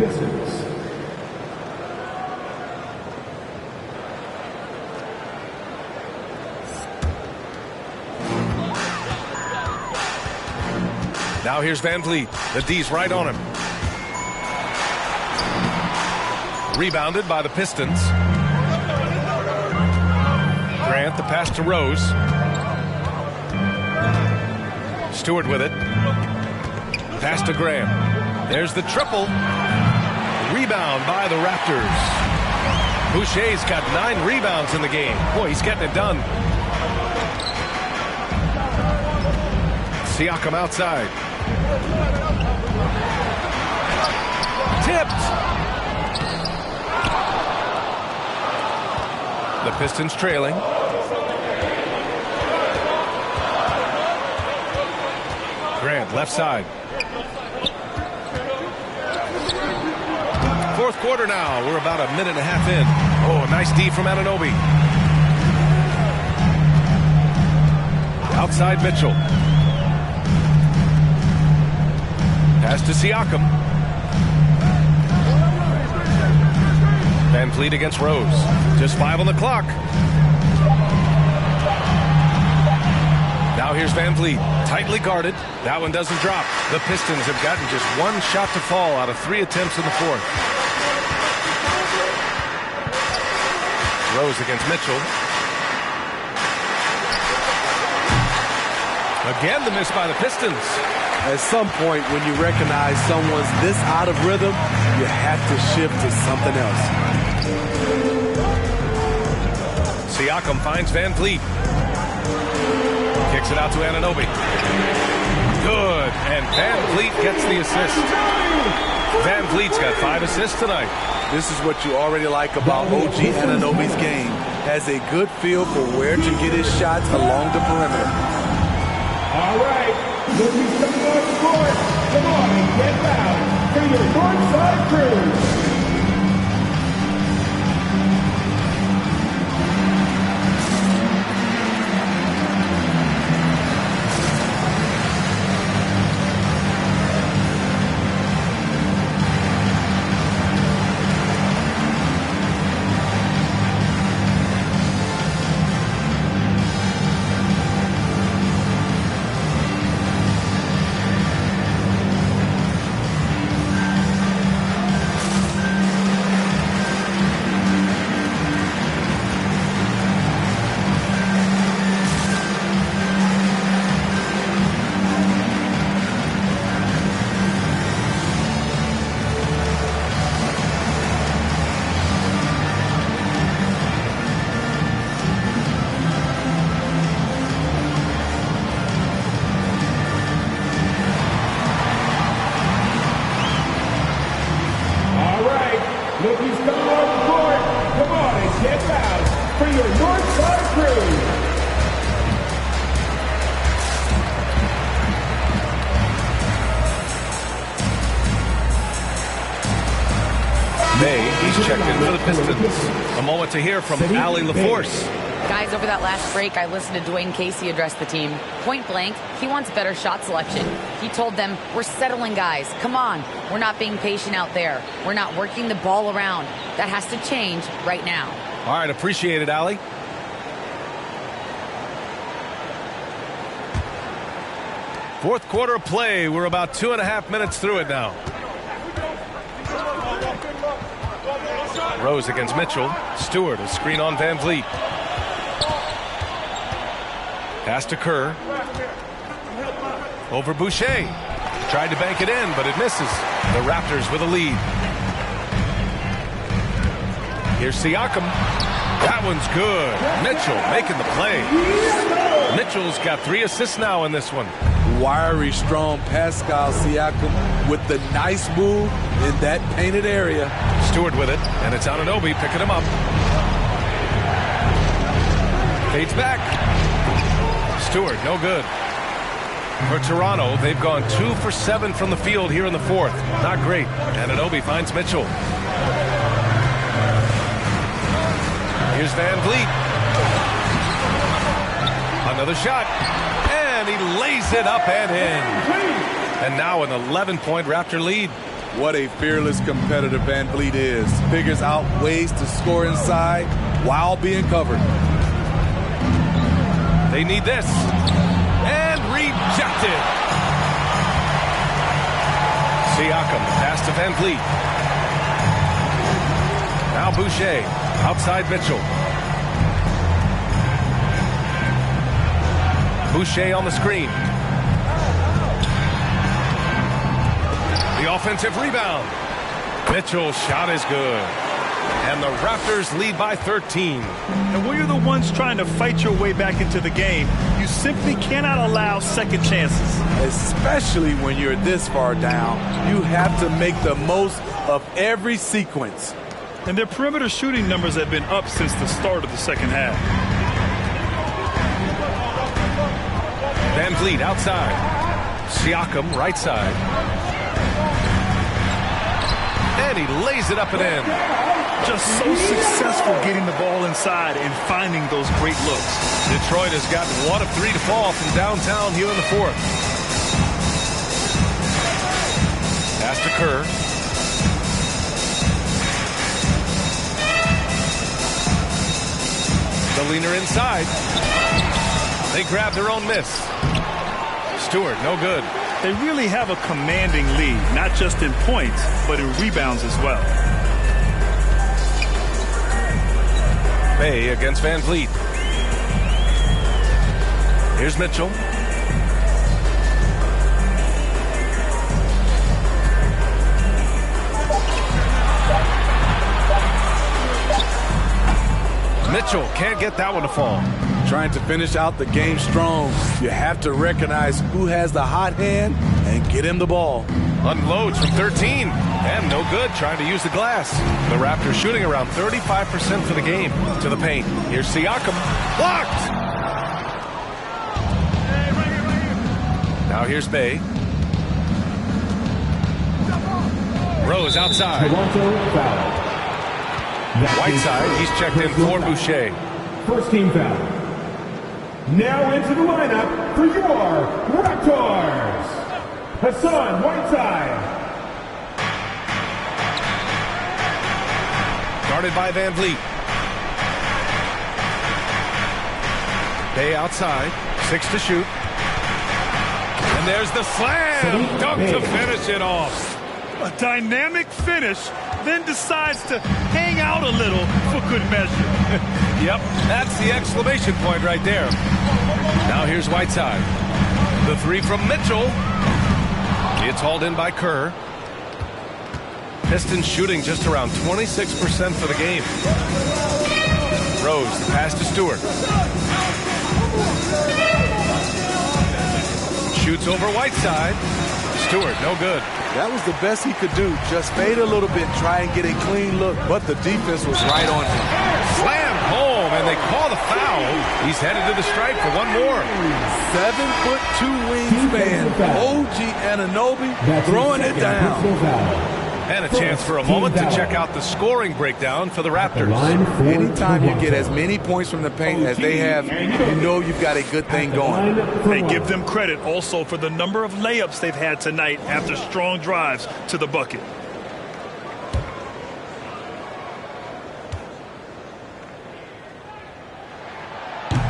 Now here's Van Vliet. The D's right on him. Rebounded by the Pistons. Grant, the pass to Rose. Stewart with it. Pass to Graham. There's the triple. Rebound by the Raptors. Boucher's got 9 rebounds in the game. Boy, he's getting it done. Siakam outside. Tipped. The Pistons trailing. Grant, left side. Fourth quarter now. We're about a minute and a half in. Oh, nice D from Anunoby. Outside Mitchell. Pass to Siakam. Van Vliet against Rose. Just 5 on the clock. Now here's Van Vliet. Tightly guarded. That one doesn't drop. The Pistons have gotten just 1 shot to fall out of 3 attempts in the fourth. Rose against Mitchell. Again, the miss by the Pistons. At some point, when you recognize someone's this out of rhythm, you have to shift to something else. Siakam finds Van Vliet. Kicks it out to Anunoby. Good. And Van Vliet gets the assist. Van Vliet's got 5 assists tonight. This is what you already like about OG Anunoby's game. Has a good feel for where to get his shots along the perimeter. All right, looking coming on the court. Come on and get loud for your Northside crew. He's checked in for the Pistons. A moment to hear from Allie LaForce. Guys, over that last break, I listened to Dwayne Casey address the team. Point blank, he wants better shot selection. He told them, we're settling, guys. Come on. We're not being patient out there. We're not working the ball around. That has to change right now. All right, appreciate it, Allie. Fourth quarter of play. We're about 2.5 minutes through it now. Rose against Mitchell. Stewart, a screen on Van Vliet. Pass to Kerr. Over Boucher. Tried to bank it in, but it misses. The Raptors with a lead. Here's Siakam. That one's good. Mitchell making the play. Mitchell's got 3 assists now in this one. Wiry, strong Pascal Siakam with the nice move in that painted area. Stewart with it, and it's Anunoby picking him up. Fades back. Stewart, no good. For Toronto, they've gone 2 for 7 from the field here in the fourth. Not great. Anunoby finds Mitchell. Here's Van Vliet. Another shot. And he lays it up and in. And now an 11-point Raptor lead. What a fearless competitor Van Vliet is. Figures out ways to score inside while being covered. They need this. And rejected. Siakam, pass to Van Vliet. Now Boucher, outside Mitchell. Boucher on the screen. The offensive rebound. Mitchell's shot is good. And the Raptors lead by 13. And when you're the ones trying to fight your way back into the game, you simply cannot allow second chances. Especially when you're this far down, you have to make the most of every sequence. And their perimeter shooting numbers have been up since the start of the second half. Van Vliet outside. Siakam right side. And he lays it up and in. Just so successful getting the ball inside and finding those great looks. Detroit has gotten 1 of 3 to fall from downtown here in the fourth. Pass to Kerr. The leaner inside. They grab their own miss. Stewart, no good. They really have a commanding lead, not just in points, but in rebounds as well. Bay against Van Vliet. Here's Mitchell. Mitchell can't get that one to fall. Trying to finish out the game strong. You have to recognize who has the hot hand and get him the ball. Unloads from 13. And no good trying to use the glass. The Raptors shooting around 35% for the game. To the paint. Here's Siakam. Blocked! Now here's Bay. Rose outside. Whiteside, he's checked in for Boucher. First team foul. Now into the lineup for your Raptors, Hassan Whiteside. Guarded by Van Vliet. Bay outside, 6 to shoot. And there's the slam! Dunk to finish it off. A dynamic finish, then decides to hang out a little for good measure. Yep, that's the exclamation point right there. Now here's Whiteside. The 3 from Mitchell. It's hauled in by Kerr. Pistons shooting just around 26% for the game. Rose, the pass to Stewart. Shoots over Whiteside. Stewart, no good. That was the best he could do. Just fade a little bit, try and get a clean look, but the defense was right on him. Slam home, and they call the foul. He's headed to the stripe for one more. 7'2" wingspan, OG Anunoby throwing it down. And a chance for a moment to check out the scoring breakdown for the Raptors. Anytime you get as many points from the paint as they have, you know you've got a good thing going. They give them credit also for the number of layups they've had tonight after strong drives to the bucket.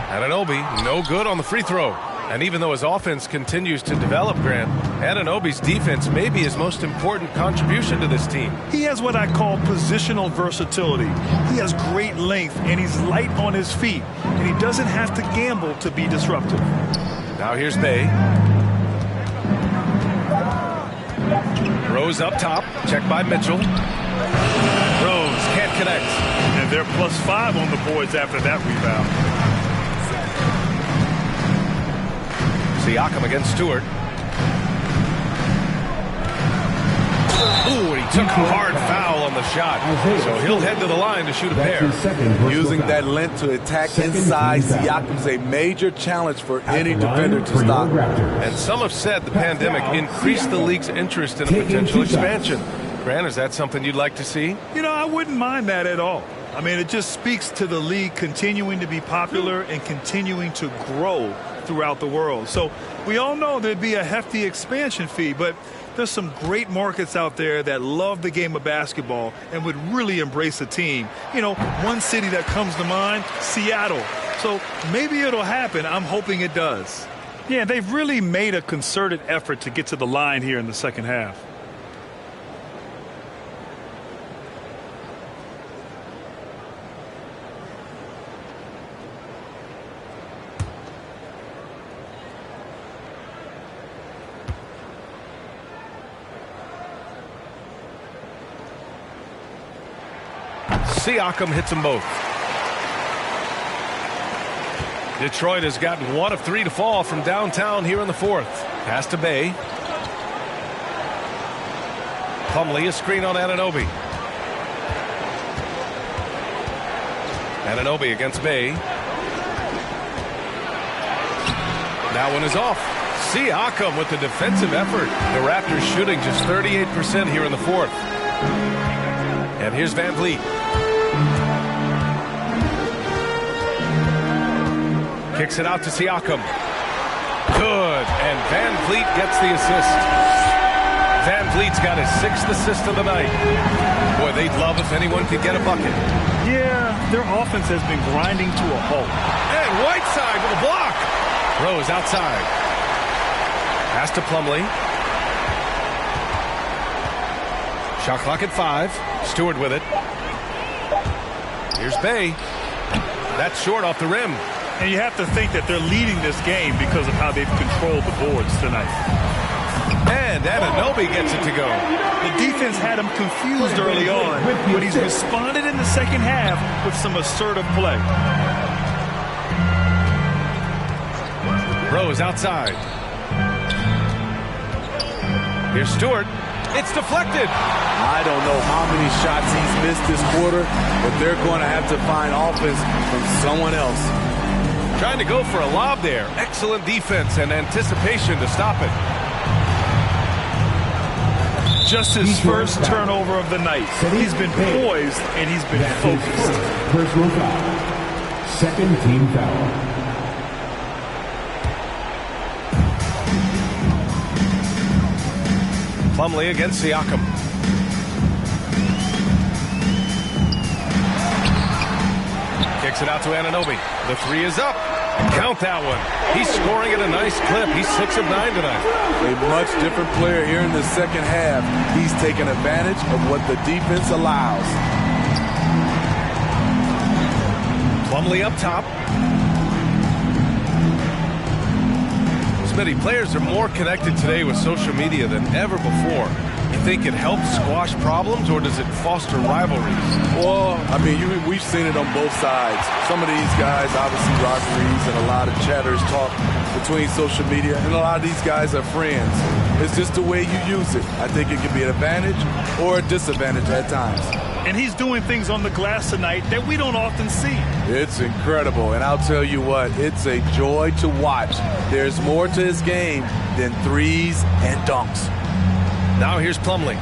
Anunoby, no good on the free throw. And even though his offense continues to develop, Grant, Anunoby's defense may be his most important contribution to this team. He has what I call positional versatility. He has great length, and he's light on his feet, and he doesn't have to gamble to be disruptive. Now here's Bay. Rose up top, checked by Mitchell. Rose can't connect. And they're +5 on the boards after that rebound. Siakam against Stewart. Ooh, he took a hard foul on the shot. So he'll head to the line to shoot a pair. Using that length to attack inside, Siakam's a major challenge for any defender to stop. And some have said the pandemic increased the league's interest in a potential expansion. Grant, is that something you'd like to see? You know, I wouldn't mind that at all. I mean, it just speaks to the league continuing to be popular and continuing to grow throughout the world. So we all know there'd be a hefty expansion fee, but there's some great markets out there that love the game of basketball and would really embrace a team. You know, one city that comes to mind, Seattle. So maybe it'll happen. I'm hoping it does. Yeah, they've really made a concerted effort to get to the line here in the second half. Siakam hits them both. Detroit has gotten 1 of 3 to fall from downtown here in the fourth. Pass to Bay. Plumlee, a screen on Anunoby. Anunoby against Bay. That one is off. Siakam with the defensive effort. The Raptors shooting just 38% here in the fourth. And here's Van Vliet. Kicks it out to Siakam. Good. And Van Vliet gets the assist. Van Vliet's got his 6th assist of the night. Boy, they'd love if anyone could get a bucket. Yeah, their offense has been grinding to a halt. And Whiteside with a block. Rose outside. Pass to Plumlee. Shot clock at 5. Stewart with it. Here's Bay. That's short off the rim. And you have to think that they're leading this game because of how they've controlled the boards tonight. And Anunoby gets it to go. The defense had him confused early on, but he's responded in the second half with some assertive play. Rose outside. Here's Stewart. It's deflected. I don't know how many shots he's missed this quarter, but they're going to have to find offense from someone else. Trying to go for a lob there. Excellent defense and anticipation to stop it. Just his first turnover of the night. He's been poised and he's been focused. Personal foul. Second team foul. Plumlee against Siakam. Kicks it out to Anunoby. The 3 is up. Count that one. He's scoring at a nice clip. He's 6 of 9 tonight. A much different player here in the second half. He's taking advantage of what the defense allows. Plumlee up top. Smitty, players are more connected today with social media than ever before. You think it helps squash problems, or does it foster rivalries? Well, I mean, we've seen it on both sides. Some of these guys, obviously rivalries and a lot of chatters talk between social media, and a lot of these guys are friends. It's just the way you use it. I think it can be an advantage or a disadvantage at times. And he's doing things on the glass tonight that we don't often see. It's incredible, and I'll tell you what, it's a joy to watch. There's more to his game than threes and dunks. Now here's Plumlee.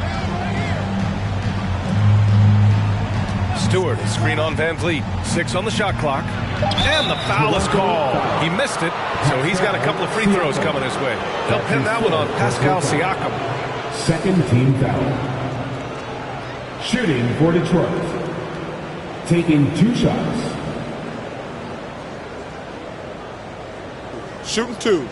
Stewart, screen on Van Vliet. 6 on the shot clock. And the foul is called. He missed it, so he's got a couple of free throws coming his way. They'll pin that one on Pascal Siakam. Second team foul. Shooting for Detroit. Taking 2 shots. Shooting 2.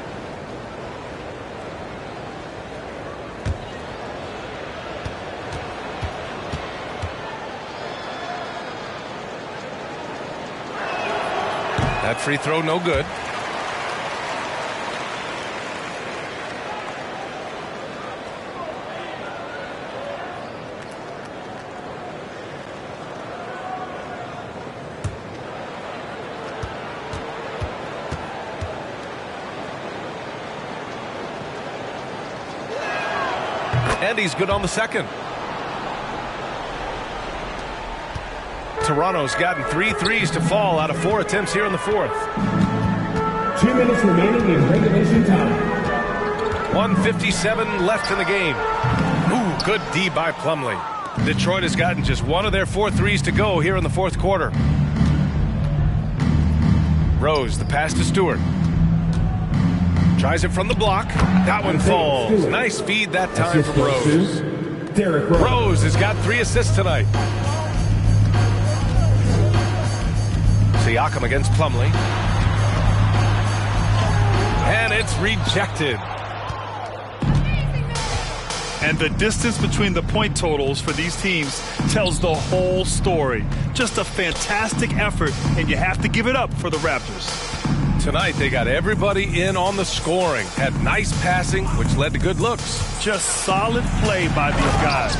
That free throw no good. And he's good on the second. Toronto's gotten 3 threes to fall out of 4 attempts here in the fourth. 2 minutes remaining in regulation time. 1:57 left in the game. Ooh, good D by Plumlee. Detroit has gotten just one of their 4 threes to go here in the fourth quarter. Rose, the pass to Stewart. Tries it from the block. That one falls. Nice feed that time from Rose. Rose has got 3 assists tonight. Siakam against Plumlee. And it's rejected. And the distance between the point totals for these teams tells the whole story. Just a fantastic effort, and you have to give it up for the Raptors. Tonight, they got everybody in on the scoring. Had nice passing, which led to good looks. Just solid play by these guys.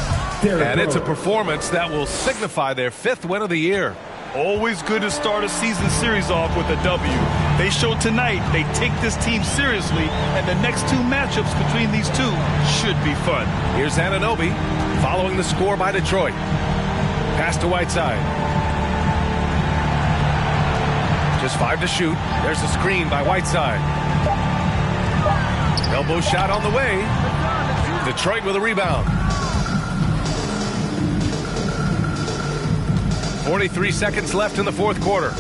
And it's a performance that will signify their 5th win of the year. Always good to start a season series off with a W. They showed tonight they take this team seriously, and the next 2 matchups between these two should be fun. Here's Anunoby following the score by Detroit. Pass to Whiteside. Just 5 to shoot. There's a screen by Whiteside. Elbow shot on the way. Detroit with a rebound. 43 seconds left in the fourth quarter.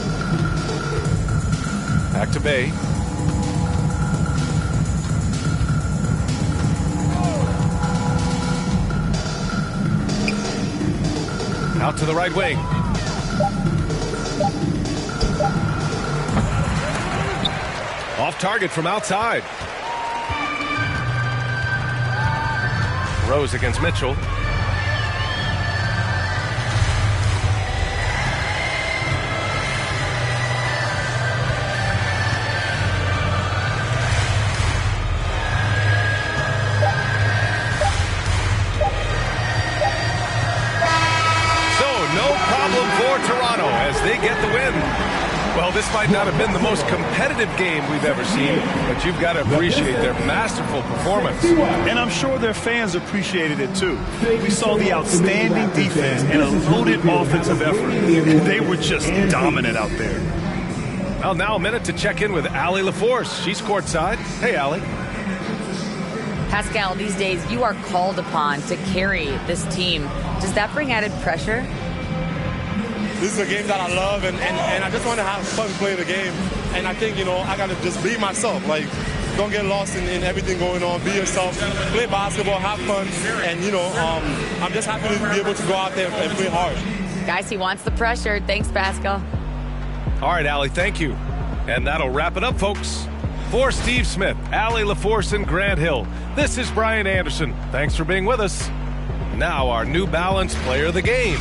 Back to Bay. Out to the right wing. Off target from outside. Rose against Mitchell. Toronto as they get the win. Well, this might not have been the most competitive game we've ever seen, but you've got to appreciate their masterful performance. And I'm sure their fans appreciated it too. We saw the outstanding defense and a loaded offensive effort. They were just dominant out there. Well, now a minute to check in with Allie LaForce. She's courtside. Hey, Allie. Pascal, these days you are called upon to carry this team. Does that bring added pressure? This is a game that I love, and I just want to have fun playing the game. And I think, I got to just be myself. Like, don't get lost in everything going on. Be yourself. Play basketball, have fun. And, I'm just happy to be able to go out there and play hard. Guys, he wants the pressure. Thanks, Pascal. All right, Allie, thank you. And that'll wrap it up, folks. For Steve Smith, Allie LaForce, and Grant Hill, this is Brian Anderson. Thanks for being with us. Now our New Balance player of the game,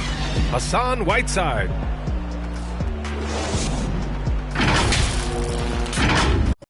Hassan Whiteside.